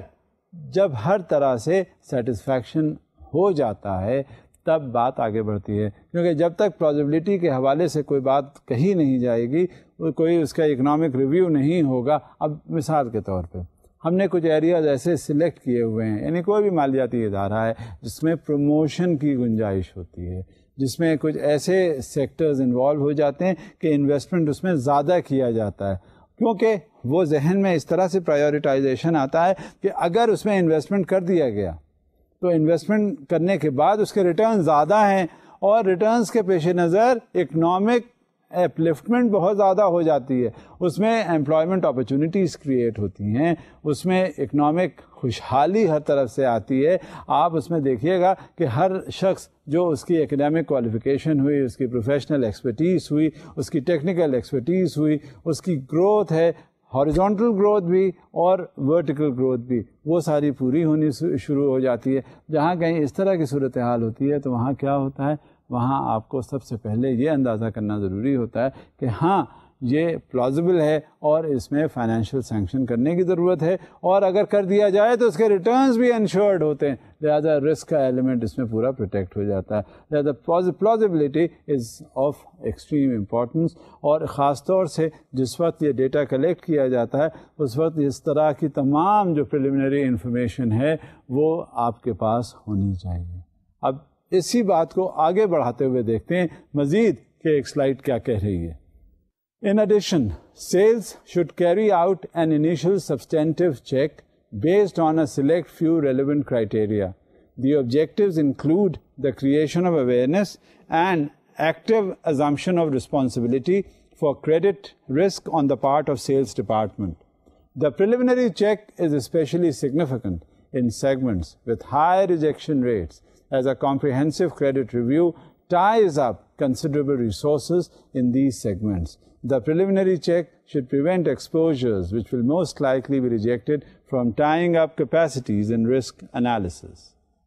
جب ہر طرح سے سیٹسفیکشن ہو جاتا ہے تب بات آگے بڑھتی ہے، کیونکہ جب تک پلازیبلٹی کے حوالے سے کوئی بات کہی نہیں جائے گی، کوئی اس کا اکنامک ریویو نہیں ہوگا. اب مثال کے طور پہ ہم نے کچھ ایریاز ایسے سلیکٹ کیے ہوئے ہیں، یعنی کوئی بھی مالیاتی ادارہ ہے جس میں پروموشن کی گنجائش ہوتی ہے، جس میں کچھ ایسے سیکٹرز انوالو ہو جاتے ہیں کہ انویسٹمنٹ اس میں زیادہ کیا جاتا ہے، کیونکہ وہ ذہن میں اس طرح سے پرائیورٹائزیشن آتا ہے کہ اگر اس میں انویسٹمنٹ کر دیا گیا تو انویسٹمنٹ کرنے کے بعد اس کے ریٹرن زیادہ ہیں، اور ریٹرنز کے پیش نظر اکنامک اپلفٹمنٹ بہت زیادہ ہو جاتی ہے، اس میں امپلائمنٹ اپرچونیٹیز کریٹ ہوتی ہیں، اس میں اکنامک خوشحالی ہر طرف سے آتی ہے. آپ اس میں دیکھیے گا کہ ہر شخص جو اس کی اکیڈیمک کوالیفیکیشن ہوئی، اس کی پروفیشنل ایکسپرٹیز ہوئی، اس کی ٹیکنیکل ایکسپرٹیز ہوئی، اس کی گروتھ ہے، ہاریزونٹل گروتھ بھی اور ورٹیکل گروتھ بھی، وہ ساری پوری ہونی شروع ہو جاتی ہے. جہاں کہیں اس طرح کی صورتحال ہوتی ہے تو وہاں کیا ہوتا ہے، وہاں آپ کو سب سے پہلے یہ اندازہ کرنا ضروری ہوتا ہے کہ ہاں یہ پلازیبل ہے اور اس میں فائنینشیل سینکشن کرنے کی ضرورت ہے، اور اگر کر دیا جائے تو اس کے ریٹرنز بھی انشورڈ ہوتے ہیں، لہذا رسک کا ایلیمنٹ اس میں پورا پروٹیکٹ ہو جاتا ہے. لہذا پلازیبلٹی از آف ایکسٹریم امپورٹنس، اور خاص طور سے جس وقت یہ ڈیٹا کلیکٹ کیا جاتا ہے اس وقت اس طرح کی تمام جو پریلیمنری انفارمیشن ہے وہ آپ کے پاس ہونی چاہیے. اب اسی بات کو آگے بڑھاتے ہوئے دیکھتے ہیں مزید کہ ایک سلائڈ کیا کہہ رہی ہے. In addition, sales should carry out an initial substantive check based on a select few relevant criteria. The objectives include the creation of awareness and active assumption of responsibility for credit risk on the part of sales department. The preliminary check is especially significant in segments with high rejection rates, as a comprehensive credit review ties up considerable resources in these segments. The preliminary check should prevent exposures which will most likely be rejected from tying up capacities in risk analysis.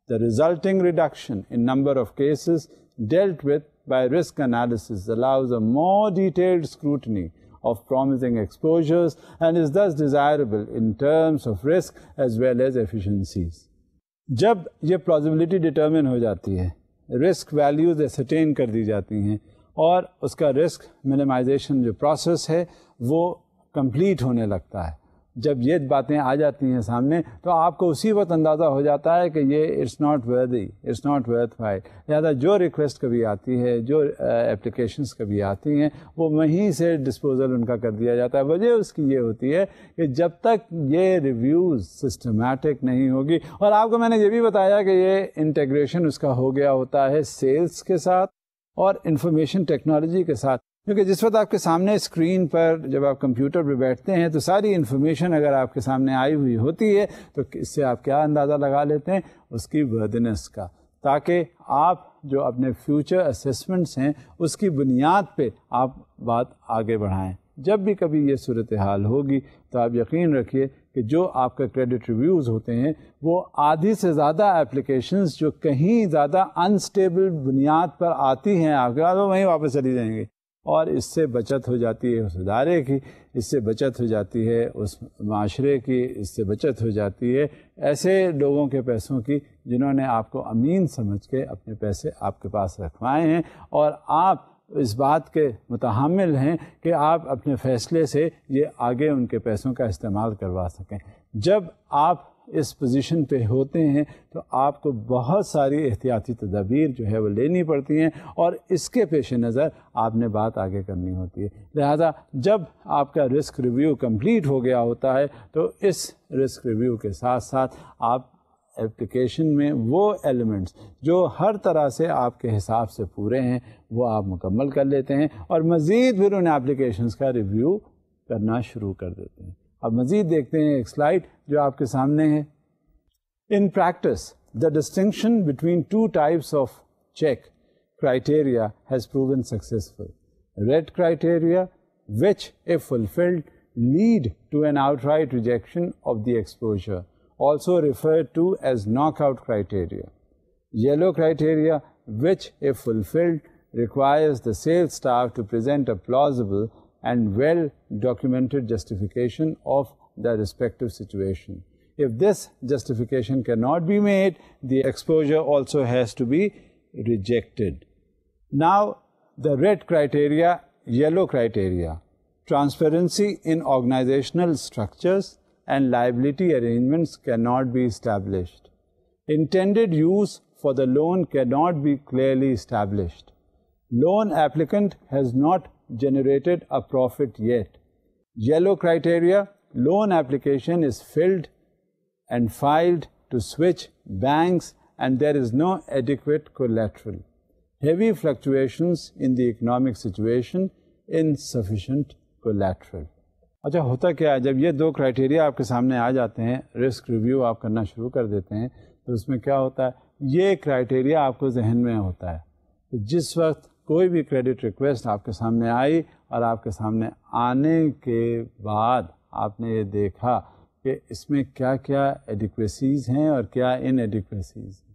The resulting reduction in number of cases dealt with by risk analysis allows a more detailed scrutiny of promising exposures and is thus desirable in terms of risk as well as efficiencies. جب یہ پلازیبلٹی determine ہو جاتی ہے، risk values ascertain کر دی جاتی ہیں، اور اس کا risk minimisation جو پروسیس ہے وہ کمپلیٹ ہونے لگتا ہے، جب یہ باتیں آ جاتی ہیں سامنے تو آپ کو اسی وقت اندازہ ہو جاتا ہے کہ یہ it's not worthy, it's not worth fight. لہٰذا جو ریکویسٹ کبھی آتی ہے، جو اپلیکیشنس کبھی آتی ہیں، وہ وہیں سے ڈسپوزل ان کا کر دیا جاتا ہے. وجہ اس کی یہ ہوتی ہے کہ جب تک یہ ریویوز سسٹمیٹک نہیں ہوگی، اور آپ کو میں نے یہ بھی بتایا کہ یہ انٹیگریشن اس کا ہو گیا ہوتا ہے سیلز کے ساتھ اور انفارمیشن ٹیکنالوجی کے ساتھ، کیونکہ جس وقت آپ کے سامنے اسکرین پر جب آپ کمپیوٹر پہ بیٹھتے ہیں تو ساری انفارمیشن اگر آپ کے سامنے آئی ہوئی ہوتی ہے تو اس سے آپ کیا اندازہ لگا لیتے ہیں، اس کی وردنس کا، تاکہ آپ جو اپنے فیوچر اسیسمنٹس ہیں اس کی بنیاد پہ آپ بات آگے بڑھائیں. جب بھی کبھی یہ صورتحال ہوگی تو آپ یقین رکھیے کہ جو آپ کا کریڈٹ ریویوز ہوتے ہیں وہ آدھی سے زیادہ اپلیکیشنز جو کہیں زیادہ انسٹیبل بنیاد پر آتی ہیں آپ کے پاس، وہ وہیں واپس چلی جائیں گے، اور اس سے بچت ہو جاتی ہے اس ادارے کی، اس سے بچت ہو جاتی ہے اس معاشرے کی، اس سے بچت ہو جاتی ہے ایسے لوگوں کے پیسوں کی جنہوں نے آپ کو امین سمجھ کے اپنے پیسے آپ کے پاس رکھوائے ہیں، اور آپ اس بات کے متحمل ہیں کہ آپ اپنے فیصلے سے یہ آگے ان کے پیسوں کا استعمال کروا سکیں. جب آپ اس پوزیشن پہ ہوتے ہیں تو آپ کو بہت ساری احتیاطی تدابیر جو ہے وہ لینی پڑتی ہیں، اور اس کے پیش نظر آپ نے بات آگے کرنی ہوتی ہے. لہذا جب آپ کا رسک ریویو کمپلیٹ ہو گیا ہوتا ہے تو اس رسک ریویو کے ساتھ ساتھ آپ اپلیکیشن میں وہ ایلیمنٹس جو ہر طرح سے آپ کے حساب سے پورے ہیں وہ آپ مکمل کر لیتے ہیں اور مزید پھر ان اپلیکیشنس کا ریویو کرنا شروع کر دیتے ہیں. اب مزید دیکھتے ہیں ایک سلائڈ جو آپ کے سامنے ہے. In practice, the distinction between two types of check criteria has proven successful. Red criteria, which, if fulfilled, lead to an outright rejection of the exposure, also referred to as knockout criteria. Yellow criteria, which, if fulfilled, requires the sales staff to present a plausible and well-documented justification of the respective situation. If this justification cannot be made, the exposure also has to be rejected. Now, the red criteria, yellow criteria. Transparency in organizational structures and liability arrangements cannot be established. Intended use for the loan cannot be clearly established. Loan applicant has not generated a profit yet. Yellow criteria, loan application is filled and filed to switch banks and there is no adequate collateral. Heavy fluctuations in the economic situation, insufficient collateral. اچھا ہوتا کیا ہے جب یہ دو criteria آپ کے سامنے آ جاتے ہیں, رسک ریویو آپ کرنا شروع کر دیتے ہیں تو اس میں کیا ہوتا ہے, یہ کرائٹیریا آپ کو ذہن میں ہوتا ہے کہ جس وقت کوئی بھی کریڈٹ ریکویسٹ آپ کے سامنے آئی اور آپ کے سامنے آنے کے بعد آپ نے یہ دیکھا کہ اس میں کیا کیا ایڈیکویسیز ہیں اور کیا ان ایڈیکویسیز ہیں.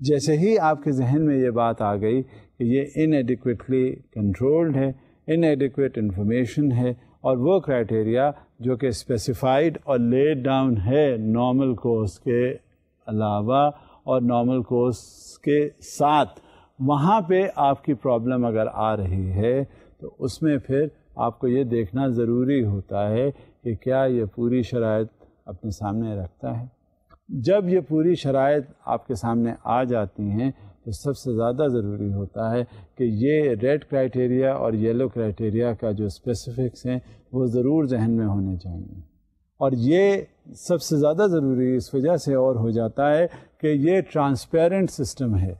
جیسے ہی آپ کے ذہن میں یہ بات آ گئی کہ یہ ان ایڈیکویٹلی کنٹرولڈ ہے, ان ایڈیکویٹ انفارمیشن ہے اور وہ کرائٹیریا جو کہ اسپیسیفائڈ اور لیڈ ڈاؤن ہے نارمل کورس کے علاوہ اور نارمل کورس کے ساتھ, وہاں پہ آپ کی پرابلم اگر آ رہی ہے تو اس میں پھر آپ کو یہ دیکھنا ضروری ہوتا ہے کہ کیا یہ پوری شرائط اپنے سامنے رکھتا ہے. جب یہ پوری شرائط آپ کے سامنے آ جاتی ہیں تو سب سے زیادہ ضروری ہوتا ہے کہ یہ ریڈ کرائٹیریا اور یلو کرائٹیریا کا جو اسپیسیفکس ہیں وہ ضرور ذہن میں ہونے چاہیے. اور یہ سب سے زیادہ ضروری اس وجہ سے اور ہو جاتا ہے کہ یہ ٹرانسپیرنٹ سسٹم ہے.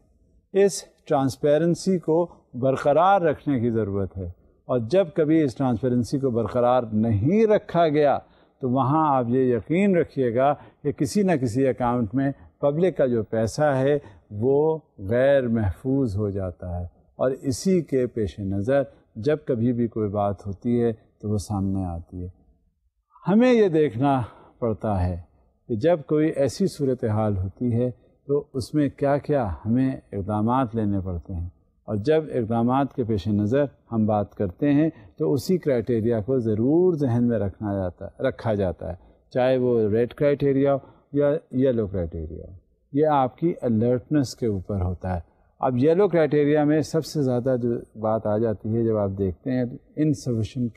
اس ٹرانسپیرنسی کو برقرار رکھنے کی ضرورت ہے اور جب کبھی اس ٹرانسپیرنسی کو برقرار نہیں رکھا گیا تو وہاں آپ یہ یقین رکھیے گا کہ کسی نہ کسی اکاؤنٹ میں پبلک کا جو پیسہ ہے وہ غیر محفوظ ہو جاتا ہے. اور اسی کے پیش نظر جب کبھی بھی کوئی بات ہوتی ہے تو وہ سامنے آتی ہے. ہمیں یہ دیکھنا پڑتا ہے کہ جب کوئی ایسی صورتحال ہوتی ہے تو اس میں کیا کیا ہمیں اقدامات لینے پڑتے ہیں, اور جب اقدامات کے پیش نظر ہم بات کرتے ہیں تو اسی کرائٹیریا کو ضرور ذہن میں رکھا جاتا ہے, چاہے وہ ریڈ کرائٹیریا یا یلو کرائٹیریا. یہ آپ کی الرٹنس کے اوپر ہوتا ہے. اب یلو کرائٹیریا میں سب سے زیادہ جو بات آ جاتی ہے جب آپ دیکھتے ہیں انسفیشینٹ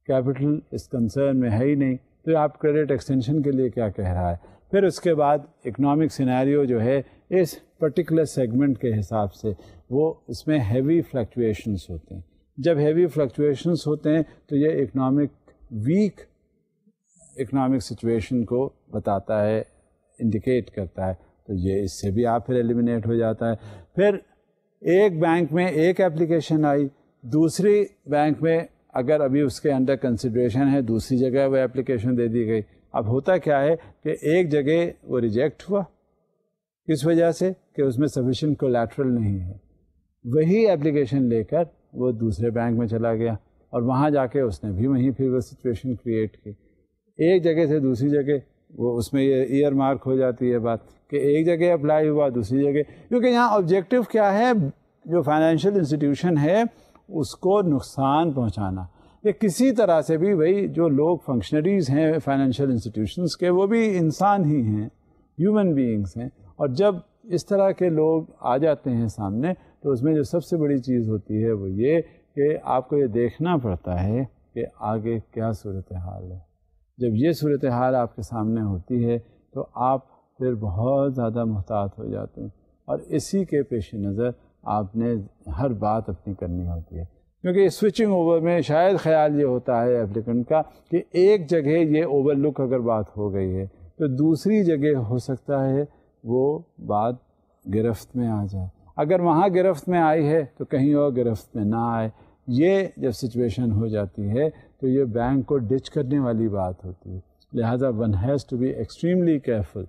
کیپٹل اس کنسرن میں ہے ہی نہیں, تو آپ کریڈٹ ایکسٹینشن کے لیے کیا کہہ رہا ہے. پھر اس کے بعد اکنامک سینیریو جو ہے اس پرٹیکولر سیگمنٹ کے حساب سے وہ اس میں ہیوی فلکچویشنس ہوتے ہیں. جب ہیوی فلکچویشنس ہوتے ہیں تو یہ ویک اکنامک سچویشن کو بتاتا ہے, انڈیکیٹ کرتا ہے, تو یہ اس سے بھی آپ پھر ایلیمینیٹ ہو جاتا ہے. پھر ایک بینک میں ایک ایپلیکیشن آئی, دوسری بینک میں اگر ابھی اس کے انڈر کنسیڈریشن ہے دوسری جگہ وہ ایپلیکیشن دے دی گئی. اب ہوتا کیا ہے کہ ایک جگہ وہ ریجیکٹ ہوا, کس وجہ سے کہ اس میں سفیشینٹ کولیٹرل نہیں ہے. وہی ایپلیکیشن لے کر وہ دوسرے بینک میں چلا گیا اور وہاں جا کے اس نے بھی وہیں پھر وہ سچویشن کریٹ کی. ایک جگہ سے دوسری جگہ وہ اس میں یہ ایئر مارک ہو جاتی ہے بات کہ ایک جگہ اپلائی ہوا دوسری جگہ, کیونکہ یہاں آبجیکٹو کیا ہے, جو فائنینشیل انسٹیٹیوشن ہے اس کو نقصان پہنچانا. یہ کسی طرح سے بھی بھائی جو لوگ فنکشنریز ہیں فائنینشیل انسٹیٹیوشنس کے وہ بھی انسان ہی ہیں, ہیومن بینگس ہیں, اور جب اس طرح کے لوگ آ جاتے ہیں سامنے تو اس میں جو سب سے بڑی چیز ہوتی ہے وہ یہ کہ آپ کو یہ دیکھنا پڑتا ہے کہ آگے کیا صورتحال ہے. جب یہ صورتحال آپ کے سامنے ہوتی ہے تو آپ پھر بہت زیادہ محتاط ہو جاتے ہیں, اور اسی کے پیش نظر آپ نے ہر بات اپنی کرنی ہوتی ہے. کیونکہ سوئچنگ اوور میں شاید خیال یہ ہوتا ہے اپلیکنٹ کا کہ ایک جگہ یہ اوور لک اگر بات ہو گئی ہے تو دوسری جگہ ہو سکتا ہے وہ بات گرفت میں آ جائے. اگر وہاں گرفت میں آئی ہے تو کہیں اور گرفت میں نہ آئے. یہ جب سچویشن ہو جاتی ہے تو یہ بینک کو ڈچ کرنے والی بات ہوتی ہے. لہٰذا one has to be extremely careful.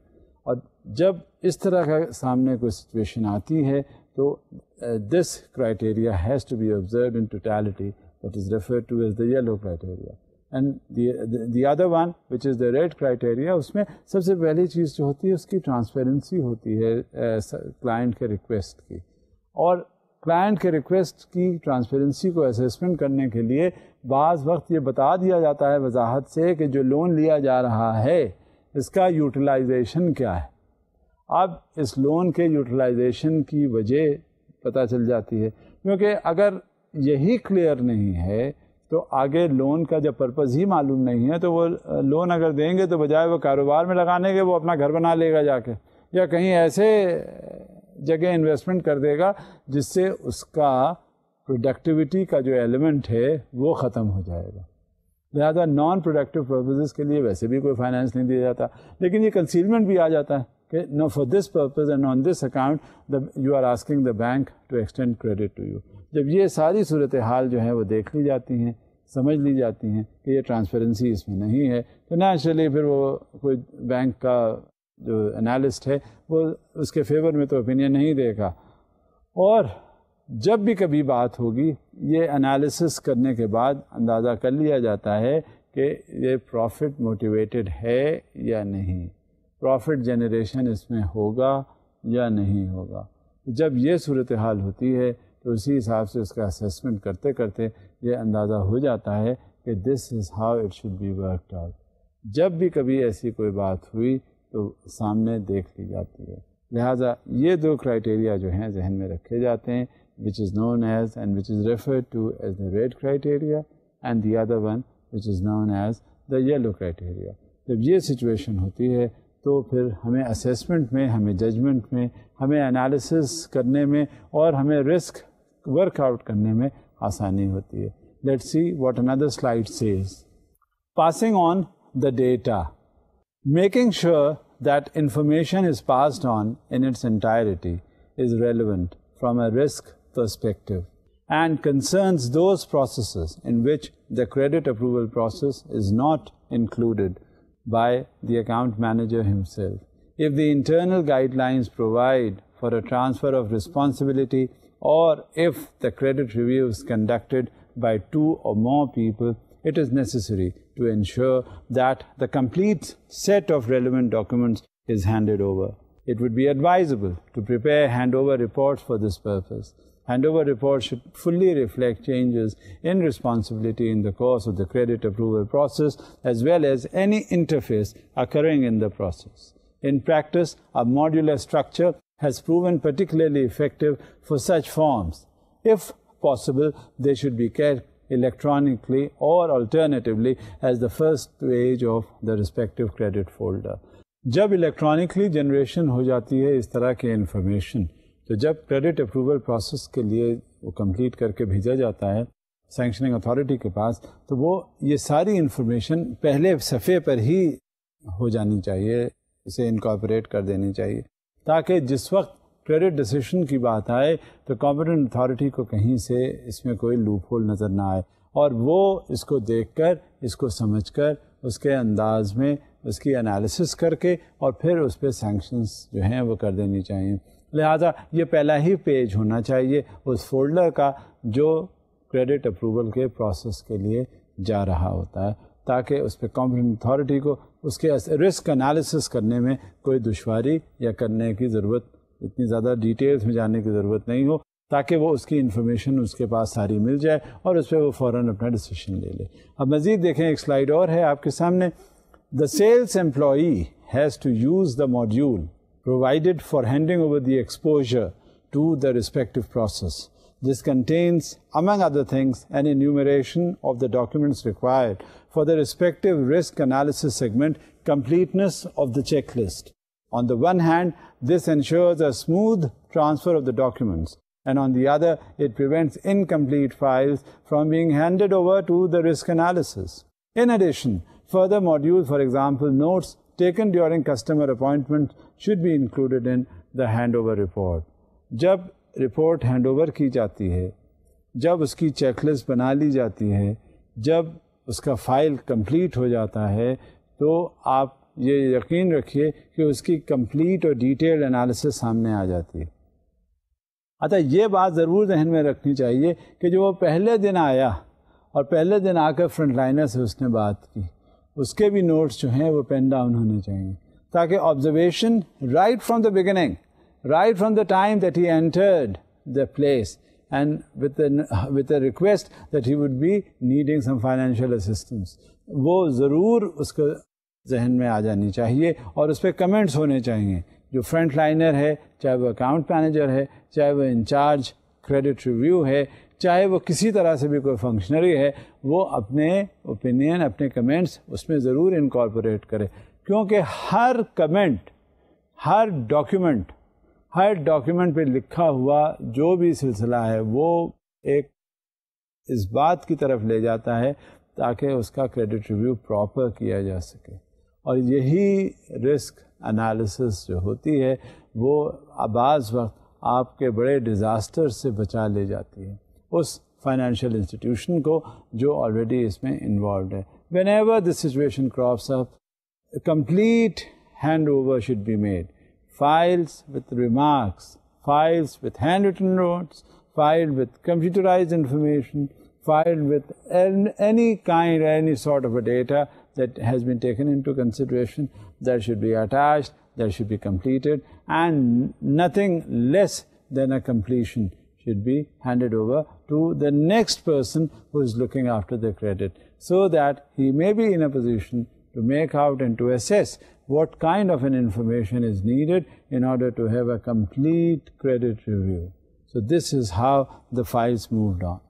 اور جب اس طرح کا سامنے کوئی سچویشن آتی ہے تو this criteria has to be observed in totality, that is referred to as the yellow criteria. And the other one which is the red criteria, اس میں سب سے پہلی چیز جو ہوتی ہے اس کی ٹرانسپیرنسی ہوتی ہے کلائنٹ کے ریکویسٹ کی. اور کلائنٹ کے ریکویسٹ کی ٹرانسپیرنسی کو اسیسمنٹ کرنے کے لیے بعض وقت یہ بتا دیا جاتا ہے وضاحت سے کہ جو لون لیا جا رہا ہے اس کا یوٹیلائزیشن کیا ہے. اب اس لون کے یوٹیلائزیشن کی وجہ پتہ چل جاتی ہے, کیونکہ اگر یہی کلیئر نہیں ہے تو آگے لون کا جب پرپز ہی معلوم نہیں ہے تو وہ لون اگر دیں گے تو بجائے وہ کاروبار میں لگانے کے وہ اپنا گھر بنا لے گا جا کے, یا کہیں ایسے جگہ انویسٹمنٹ کر دے گا جس سے اس کا پروڈکٹیوٹی کا جو ایلیمنٹ ہے وہ ختم ہو جائے گا. لہذا نان پروڈکٹیو پرپزز کے لیے ویسے بھی کوئی فائنانس نہیں دیا جاتا, لیکن یہ کنسیلمنٹ بھی آ جاتا ہے کہ no for this purpose and on this account you are asking the bank to extend credit to you. جب یہ ساری صورتحال جو ہے وہ دیکھ لی جاتی ہیں, سمجھ لی جاتی ہیں کہ یہ ٹرانسپیرنسی اس میں نہیں ہے, تو نیچرلی پھر وہ کوئی بینک کا جو انالسٹ ہے وہ اس کے فیور میں تو اوپینین نہیں دے گا. اور جب بھی کبھی بات ہوگی یہ انالیسس کرنے کے بعد اندازہ کر لیا جاتا ہے کہ یہ پروفٹ موٹیویٹڈ ہے یا نہیں, پروفٹ جنریشن اس میں ہوگا یا نہیں ہوگا. جب یہ صورتحال ہوتی ہے تو اسی حساب سے اس کا اسیسمنٹ کرتے کرتے یہ اندازہ ہو جاتا ہے کہ this is how it should be worked out. جب بھی کبھی ایسی کوئی بات ہوئی تو سامنے دیکھ لی جاتی ہے. لہٰذا یہ دو کرائٹیریا جو ہیں ذہن میں رکھے جاتے ہیں, which is known as and which is referred to as the red criteria, and the other one which is known as the yellow criteria. جب یہ سچویشن ہوتی ہے تو پھر ہمیں اسیسمنٹ میں, ہمیں ججمنٹ میں, ہمیں انالیسس کرنے میں اور ہمیں رسک ورک آؤٹ کرنے میں آسانی ہوتی ہے. Let's see what another slide says. Passing on the data. Making sure that information is passed on in its entirety is relevant from a risk perspective and concerns those processes in which the credit approval process is not included by the account manager himself. If the internal guidelines provide for a transfer of responsibility, or if the credit review is conducted by two or more people, it is necessary to ensure that the complete set of relevant documents is handed over. It would be advisable to prepare handover reports for this purpose. Handover reports should fully reflect changes in responsibility in the course of the credit approval process, as well as any interface occurring in the process. In practice, a modular structure has proven particularly effective for such forms. If possible, they should be kept electronically or alternatively as the first page of the respective credit folder. جب electronically generation ہو جاتی ہے اس طرح کی information تو جب credit approval process کے لیے وہ کمپلیٹ کر کے بھیجا جاتا ہے سینکشننگ اتھارٹی کے پاس, تو وہ یہ ساری انفارمیشن پہلے صفحے پر ہی ہو جانی چاہیے, اسے انکارپوریٹ کر دینی چاہیے, تاکہ جس وقت کریڈٹ ڈیسیشن کی بات آئے تو کمپیٹنٹ اتھارٹی کو کہیں سے اس میں کوئی لوپ ہول نظر نہ آئے, اور وہ اس کو دیکھ کر, اس کو سمجھ کر, اس کے انداز میں اس کی انالیسس کر کے اور پھر اس پہ سینکشنز جو ہیں وہ کر دینی چاہیے. لہذا یہ پہلا ہی پیج ہونا چاہیے اس فولڈر کا جو کریڈٹ اپروول کے پروسیس کے لیے جا رہا ہوتا ہے, تاکہ اس پہ کمپیٹنٹ اتھارٹی کو اس کے رسک انالیسس کرنے میں کوئی دشواری یا کرنے کی ضرورت, اتنی زیادہ ڈیٹیلز میں جانے کی ضرورت نہیں ہو, تاکہ وہ اس کی انفارمیشن اس کے پاس ساری مل جائے اور اس پہ وہ فوراً اپنا ڈیسیشن لے لے. اب مزید دیکھیں, ایک سلائیڈ اور ہے آپ کے سامنے. The sales employee has to use the module provided for handing over the exposure to the respective process. This contains, among other things, an enumeration of the documents required for the respective risk analysis segment, completeness of the checklist. On the one hand, this ensures a smooth transfer of the documents, and on the other, it prevents incomplete files from being handed over to the risk analysis. In addition, further module, for example, notes taken during customer appointment should be included in the handover report. جب report hand over کی جاتی ہے، جب اس کی check list بنا لی جاتی ہے، جب اس کا فائل کمپلیٹ ہو جاتا ہے، تو آپ یہ یقین رکھیے کہ اس کی کمپلیٹ اور ڈیٹیلڈ انالیسس سامنے آ جاتی ہے. اچھا، یہ بات ضرور ذہن میں رکھنی چاہیے کہ جو وہ پہلے دن آیا اور پہلے دن آ کر فرنٹ لائنر سے اس نے بات کی، اس کے بھی نوٹس جو ہیں وہ پین ڈاؤن ہونے چاہیے، تاکہ observation right from the beginning, right from the time that he entered the place and with a request that he would be needing some financial assistance، وہ ضرور اس کے ذہن میں آ جانی چاہیے اور اس پہ کمنٹس ہونے چاہیے. جو فرنٹ لائنر ہے، چاہے وہ اکاؤنٹ مینیجر ہے، چاہے وہ انچارج کریڈٹ ریویو ہے، چاہے وہ کسی طرح سے بھی کوئی فنکشنری ہے، وہ اپنے اوپینین، اپنے کمنٹس اس میں ضرور انکارپوریٹ کرے، کیونکہ ہر کمنٹ، ہر ڈاکیومنٹ پہ لکھا ہوا جو بھی سلسلہ ہے وہ ایک اس بات کی طرف لے جاتا ہے تاکہ اس کا کریڈٹ ریویو پراپر کیا جا سکے. اور یہی رسک انالیسس جو ہوتی ہے وہ بعض وقت آپ کے بڑے ڈیزاسٹر سے بچا لے جاتی ہے اس فائنینشیل انسٹیٹیوشن کو جو آلریڈی اس میں انوالوڈ ہے. Whenever this situation crops up, complete hand over should be made. Files with remarks, files with handwritten notes, filed with computerized information, filed with any sort of a data that has been taken into consideration, that should be attached, that should be completed, and nothing less than a completion should be handed over to the next person who is looking after the credit, so that he may be in a position to make out and to assess what kind of an information is needed in order to have a complete credit review. So this is how the files moved on.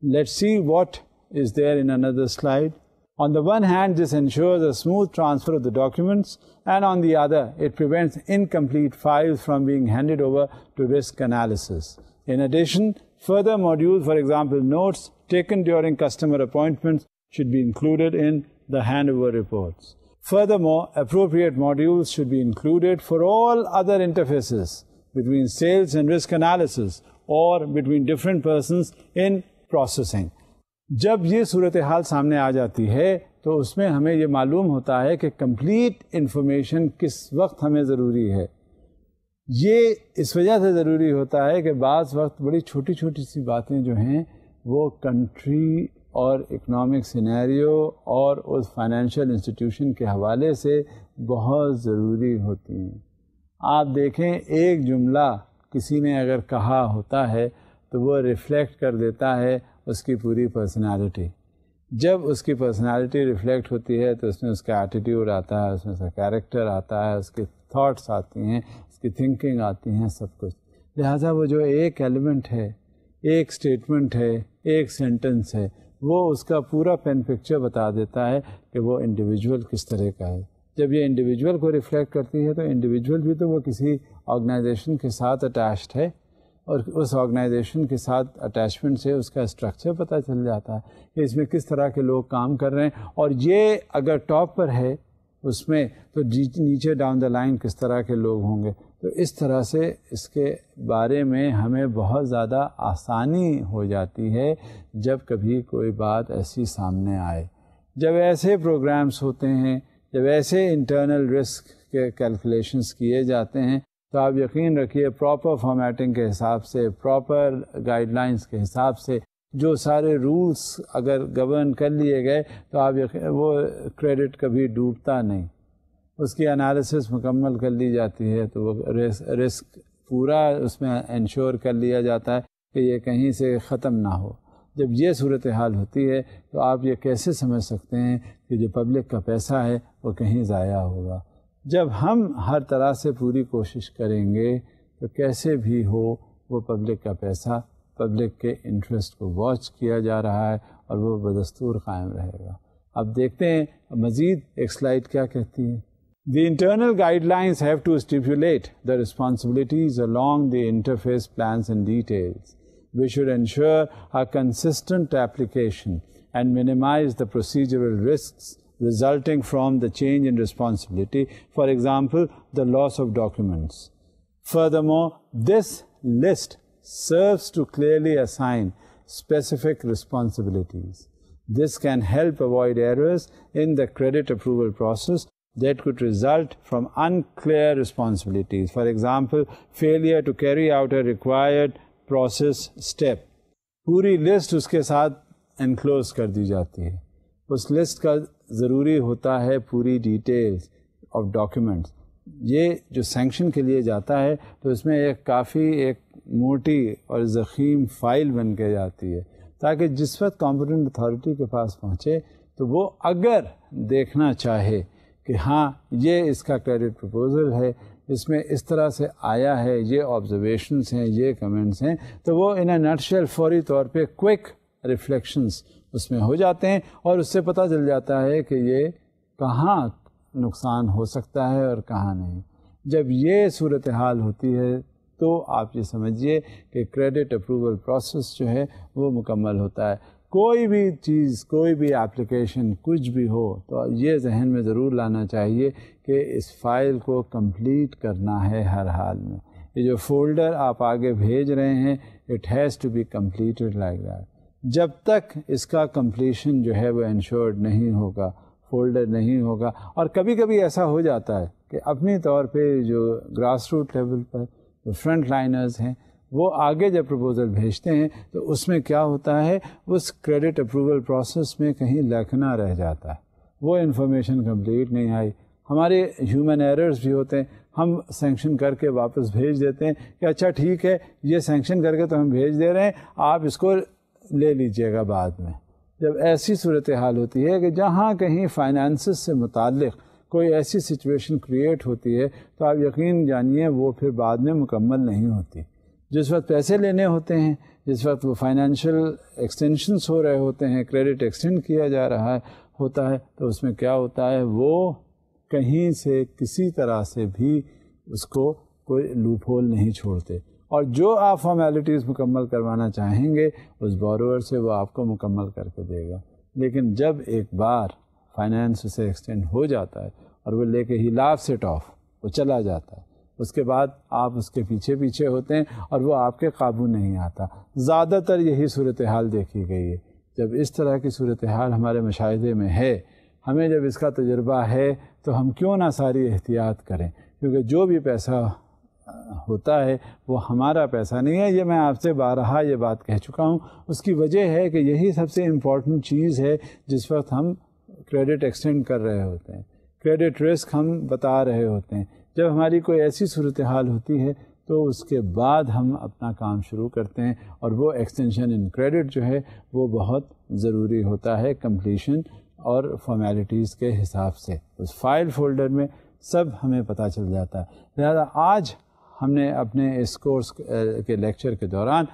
Let's see what is there in another slide. On the one hand, this ensures a smooth transfer of the documents, and on the other, it prevents incomplete files from being handed over to risk analysis. In addition, further modules, for example, notes taken during customer appointments, should be included in the handover reports. Furthermore, appropriate modules should be included for all other interfaces between sales and risk analysis or between different persons in processing. جب یہ صورتحال سامنے آ جاتی ہے تو اس میں ہمیں یہ معلوم ہوتا ہے کہ کمپلیٹ انفارمیشن کس وقت ہمیں ضروری ہے. یہ اس وجہ سے ضروری ہوتا ہے کہ بعض وقت بڑی چھوٹی چھوٹی سی باتیں جو ہیں وہ کنٹری اور اکنامک سینیریو اور اس فائنینشیل انسٹیٹیوشن کے حوالے سے بہت ضروری ہوتی ہیں. آپ دیکھیں، ایک جملہ کسی نے اگر کہا ہوتا ہے تو وہ ریفلیکٹ کر دیتا ہے اس کی پوری پرسنالٹی. جب اس کی پرسنالٹی ریفلیکٹ ہوتی ہے تو اس میں اس کا ایٹیٹیوڈ آتا ہے، اس میں اس کا کیریکٹر آتا ہے، اس کے تھاٹس آتی ہیں، اس کی تھنکنگ آتی ہیں، سب کچھ. لہٰذا وہ جو ایک ایلیمنٹ ہے، ایک اسٹیٹمنٹ ہے، ایک سینٹنس ہے، وہ اس کا پورا پین پکچر بتا دیتا ہے کہ وہ انڈیویجول کس طرح کا ہے. جب یہ انڈیویجول کو ریفلیکٹ کرتی ہے تو انڈیویجول بھی تو وہ کسی آرگنائزیشن کے ساتھ اٹیچڈ ہے، اور اس آرگنائزیشن کے ساتھ اٹیچمنٹ سے اس کا اسٹرکچر پتہ چل جاتا ہے کہ اس میں کس طرح کے لوگ کام کر رہے ہیں، اور یہ اگر ٹاپ پر ہے اس میں تو نیچے ڈاؤن دا لائن کس طرح کے لوگ ہوں گے. تو اس طرح سے اس کے بارے میں ہمیں بہت زیادہ آسانی ہو جاتی ہے جب کبھی کوئی بات ایسی سامنے آئے. جب ایسے پروگرامز ہوتے ہیں، جب ایسے انٹرنل رسک کے کیلکولیشنز کیے جاتے ہیں تو آپ یقین رکھیے پراپر فارمیٹنگ کے حساب سے، پراپر گائیڈ لائنس کے حساب سے جو سارے رولز اگر گورن کر لیے گئے تو آپ وہ کریڈٹ کبھی ڈوبتا نہیں. اس کی انالیسس مکمل کر لی جاتی ہے تو وہ رسک پورا اس میں انشور کر لیا جاتا ہے کہ یہ کہیں سے ختم نہ ہو. جب یہ صورتحال ہوتی ہے تو آپ یہ کیسے سمجھ سکتے ہیں کہ جو پبلک کا پیسہ ہے وہ کہیں ضائع ہوگا. جب ہم ہر طرح سے پوری کوشش کریں گے تو کیسے بھی ہو وہ پبلک کا پیسہ پبلک کے انٹرسٹ کو واچ کیا جا رہا ہے اور وہ بدستور قائم رہے گا. اب دیکھتے ہیں مزید ایک سلائیڈ کیا کہتی ہے. The internal guidelines have to stipulate the responsibilities along the interface plans and details. We should ensure a consistent application and minimize the procedural risks resulting from the change in responsibility, for example, the loss of documents. Furthermore, this list serves to clearly assign specific responsibilities. This can help avoid errors in the credit approval process that could result from unclear responsibilities. For example, failure to carry out a required process step. پوری list اس کے ساتھ enclose کر دی جاتی ہے. اس list کا ضروری ہوتا ہے پوری ڈیٹیلز آف ڈاکیومنٹس. یہ جو سینکشن کے لیے جاتا ہے تو اس میں ایک موٹی اور ضخیم فائل بن کے جاتی ہے تاکہ جس وقت کمپیٹنٹ اتھارٹی کے پاس پہنچے تو وہ اگر دیکھنا چاہے کہ ہاں یہ اس کا کریڈٹ پرپوزل ہے, اس میں اس طرح سے آیا ہے, یہ آبزرویشنس ہیں, یہ کمنٹس ہیں, تو وہ ان اے نٹشل فوری طور پہ کوئک ریفلیکشنس اس میں ہو جاتے ہیں اور اس سے پتہ چل جاتا ہے کہ یہ کہاں نقصان ہو سکتا ہے اور کہاں نہیں. جب یہ صورتحال ہوتی ہے تو آپ یہ سمجھیے کہ کریڈٹ اپروول پروسیس جو ہے وہ مکمل ہوتا ہے. کوئی بھی چیز, کوئی بھی اپلیکیشن, کچھ بھی ہو تو یہ ذہن میں ضرور لانا چاہیے کہ اس فائل کو کمپلیٹ کرنا ہے ہر حال میں. یہ جو فولڈر آپ آگے بھیج رہے ہیں it has to be completed like that. جب تک اس کا کمپلیشن جو ہے وہ انشورڈ نہیں ہوگا, فولڈر نہیں ہوگا. اور کبھی کبھی ایسا ہو جاتا ہے کہ اپنی طور پہ جو گراس روٹ لیول پر جو فرنٹ لائنرز ہیں وہ آگے جب پروپوزل بھیجتے ہیں تو اس میں کیا ہوتا ہے, اس کریڈٹ اپروول پروسیس میں کہیں لکھنا رہ جاتا ہے, وہ انفارمیشن کمپلیٹ نہیں آئی. ہمارے ہیومن ایررز بھی ہوتے ہیں, ہم سینکشن کر کے واپس بھیج دیتے ہیں کہ اچھا ٹھیک ہے یہ سینکشن کر کے تو ہم بھیج دے رہے ہیں, آپ اس کو لے لیجئے گا بعد میں. جب ایسی صورتحال ہوتی ہے کہ جہاں کہیں فائنانسز سے متعلق کوئی ایسی سچویشن کریٹ ہوتی ہے تو آپ یقین جانیے وہ پھر بعد میں مکمل نہیں ہوتی. جس وقت پیسے لینے ہوتے ہیں, جس وقت وہ فائنینشیل ایکسٹینشنس ہو رہے ہوتے ہیں, کریڈٹ ایکسٹینڈ کیا جا رہا ہوتا ہے, تو اس میں کیا ہوتا ہے, وہ کہیں سے کسی طرح سے بھی اس کو کوئی لوپ ہول نہیں چھوڑتے, اور جو آپ فارمیلٹیز مکمل کروانا چاہیں گے اس بورور سے وہ آپ کو مکمل کر کے دے گا. لیکن جب ایک بار فائنینس سے ایکسٹینڈ ہو جاتا ہے اور وہ لے کے ہی لاف سیٹ آف وہ چلا جاتا ہے, اس کے بعد آپ اس کے پیچھے پیچھے ہوتے ہیں اور وہ آپ کے قابو نہیں آتا. زیادہ تر یہی صورتحال دیکھی گئی ہے. جب اس طرح کی صورتحال ہمارے مشاہدے میں ہے, ہمیں جب اس کا تجربہ ہے تو ہم کیوں نہ ساری احتیاط کریں, کیونکہ جو بھی پیسہ ہوتا ہے وہ ہمارا پیسہ نہیں ہے. یہ میں آپ سے بارہا یہ بات کہہ چکا ہوں. اس کی وجہ ہے کہ یہی سب سے امپورٹنٹ چیز ہے جس وقت ہم کریڈٹ ایکسٹینڈ کر رہے ہوتے ہیں, کریڈٹ رسک ہم بتا رہے ہوتے ہیں. جب ہماری کوئی ایسی صورتحال ہوتی ہے تو اس کے بعد ہم اپنا کام شروع کرتے ہیں, اور وہ ایکسٹینشن ان کریڈٹ جو ہے وہ بہت ضروری ہوتا ہے کمپلیشن اور فارمیلٹیز کے حساب سے. اس فائل فولڈر میں سب ہمیں پتہ چل جاتا ہے. لہذا آج ہم نے اپنے اس کورس کے لیکچر کے دوران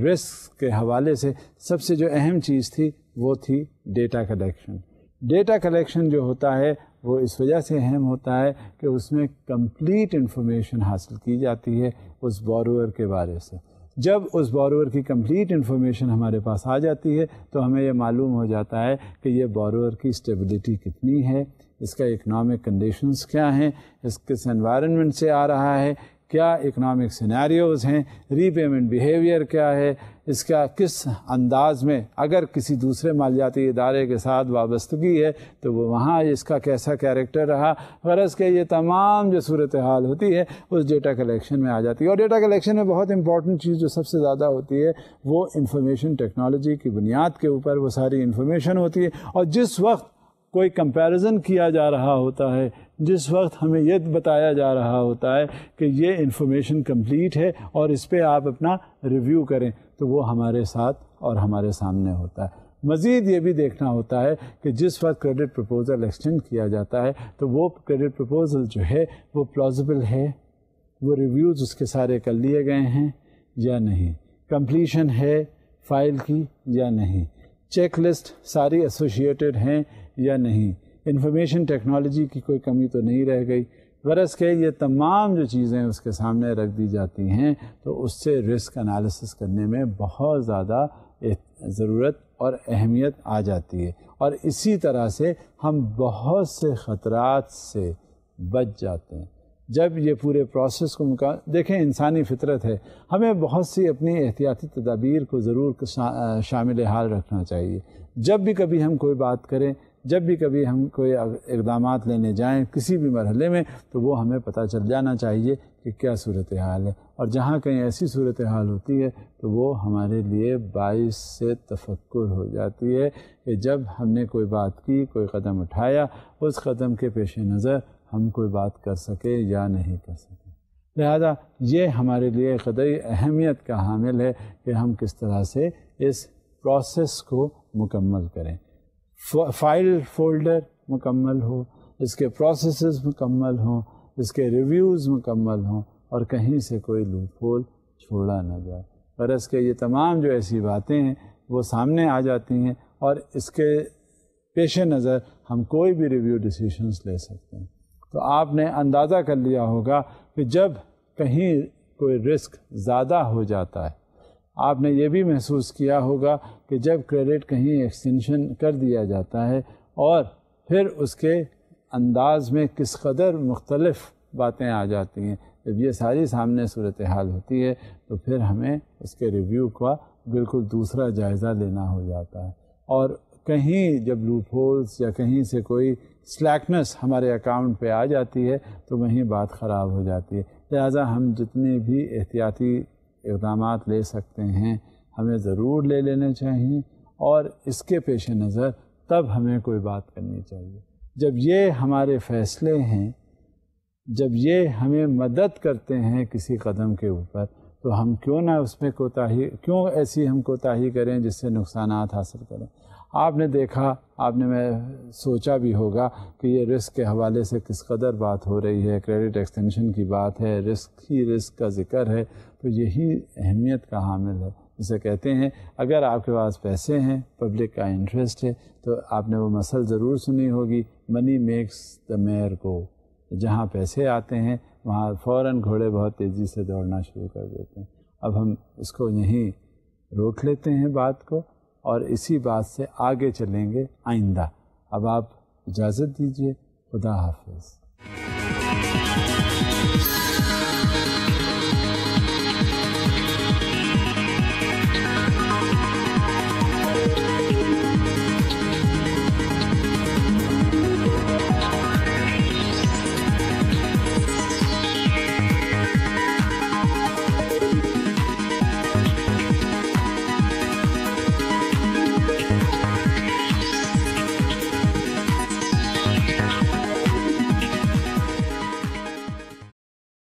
رسک کے حوالے سے سب سے جو اہم چیز تھی وہ تھی ڈیٹا کلیکشن. ڈیٹا کلیکشن جو ہوتا ہے وہ اس وجہ سے اہم ہوتا ہے کہ اس میں کمپلیٹ انفارمیشن حاصل کی جاتی ہے اس بورور کے بارے سے. جب اس بورور کی کمپلیٹ انفارمیشن ہمارے پاس آ جاتی ہے تو ہمیں یہ معلوم ہو جاتا ہے کہ یہ بورور کی اسٹیبلٹی کتنی ہے, اس کا اکنامک کنڈیشنز کیا ہیں, اس کس انوائرنمنٹ سے آ رہا ہے, کیا اکنامک سینیریوز ہیں, ری پیمنٹ بیہیویئر کیا ہے, اس کا کس انداز میں اگر کسی دوسرے مالیاتی ادارے کے ساتھ وابستگی ہے تو وہ وہاں اس کا کیسا کیریکٹر رہا. غرض کہ یہ تمام جو صورتحال ہوتی ہے اس ڈیٹا کلیکشن میں آ جاتی ہے. اور ڈیٹا کلیکشن میں بہت امپورٹنٹ چیز جو سب سے زیادہ ہوتی ہے وہ انفارمیشن ٹیکنالوجی کی بنیاد کے اوپر وہ ساری انفارمیشن ہوتی ہے. اور جس وقت کوئی کمپیریزن کیا جا رہا ہوتا ہے, جس وقت ہمیں یہ بتایا جا رہا ہوتا ہے کہ یہ انفارمیشن کمپلیٹ ہے اور اس پہ آپ اپنا ریویو کریں, تو وہ ہمارے ساتھ اور ہمارے سامنے ہوتا ہے. مزید یہ بھی دیکھنا ہوتا ہے کہ جس وقت کریڈٹ پرپوزل ایکسٹینڈ کیا جاتا ہے تو وہ کریڈٹ پرپوزل جو ہے وہ پلازیبل ہے, وہ ریویوز اس کے سارے کر لیے گئے ہیں یا نہیں, کمپلیشن ہے فائل کی یا نہیں, چیک لسٹ ساری ایسوسیٹڈ ہیں یا نہیں, انفارمیشن ٹیکنالوجی کی کوئی کمی تو نہیں رہ گئی. غرض کہ یہ تمام جو چیزیں اس کے سامنے رکھ دی جاتی ہیں تو اس سے رسک انالیسس کرنے میں بہت زیادہ ضرورت اور اہمیت آ جاتی ہے، اور اسی طرح سے ہم بہت سے خطرات سے بچ جاتے ہیں جب یہ پورے پروسیس کو دیکھیں انسانی فطرت ہے، ہمیں بہت سی اپنی احتیاطی تدابیر کو ضرور شامل حال رکھنا چاہیے. جب بھی کبھی ہم کوئی بات کریں، جب بھی کبھی ہم کوئی اقدامات لینے جائیں کسی بھی مرحلے میں، تو وہ ہمیں پتہ چل جانا چاہیے کہ کیا صورتحال ہے، اور جہاں کہیں ایسی صورتحال ہوتی ہے تو وہ ہمارے لیے باعث سے تفکر ہو جاتی ہے کہ جب ہم نے کوئی بات کی، کوئی قدم اٹھایا، اس قدم کے پیش نظر ہم کوئی بات کر سکے یا نہیں کر سکے. لہذا یہ ہمارے لیے قدرے اہمیت کا حامل ہے کہ ہم کس طرح سے اس پروسیس کو مکمل کریں. فائل فولڈر مکمل ہو، اس کے پروسیسز مکمل ہوں، اس کے ریویوز مکمل ہوں، اور کہیں سے کوئی لوپ ہول چھوڑا نہ جائے. غرض کہ یہ تمام جو ایسی باتیں ہیں وہ سامنے آ جاتی ہیں، اور اس کے پیش نظر ہم کوئی بھی ریویو ڈیسیشنز لے سکتے ہیں. تو آپ نے اندازہ کر لیا ہوگا کہ جب کہیں کوئی رسک زیادہ ہو جاتا ہے، آپ نے یہ بھی محسوس کیا ہوگا کہ جب کریڈٹ کہیں ایکسٹینشن کر دیا جاتا ہے اور پھر اس کے انداز میں کس قدر مختلف باتیں آ جاتی ہیں، جب یہ ساری سامنے صورتحال ہوتی ہے تو پھر ہمیں اس کے ریویو کا بالکل دوسرا جائزہ لینا ہو جاتا ہے. اور کہیں جب لوپ ہولز یا کہیں سے کوئی سلیکنس ہمارے اکاؤنٹ پہ آ جاتی ہے تو وہیں بات خراب ہو جاتی ہے. لہٰذا ہم جتنے بھی احتیاطی اقدامات لے سکتے ہیں ہمیں ضرور لے لینے چاہیے، اور اس کے پیش نظر تب ہمیں کوئی بات کرنی چاہیے. جب یہ ہمارے فیصلے ہیں، جب یہ ہمیں مدد کرتے ہیں کسی قدم کے اوپر، تو ہم کیوں نہ اس میں کیوں ایسی ہم کوتاہی کریں جس سے نقصانات حاصل کریں. آپ نے دیکھا، آپ نے میں سوچا بھی ہوگا کہ یہ رسک کے حوالے سے کس قدر بات ہو رہی ہے، کریڈٹ ایکسٹینشن کی بات ہے، رسک کا ذکر ہے، تو یہی اہمیت کا حامل ہے. جسے کہتے ہیں اگر آپ کے پاس پیسے ہیں، پبلک کا انٹرسٹ ہے، تو آپ نے وہ مثل ضرور سنی ہوگی، منی میکس دا میئر گو. جہاں پیسے آتے ہیں وہاں فوراً گھوڑے بہت تیزی سے دوڑنا شروع کر دیتے ہیں. اب ہم اس کو یہیں روک لیتے ہیں بات کو، اور اسی بات سے آگے چلیں گے آئندہ. اب آپ اجازت دیجیے. خدا حافظ.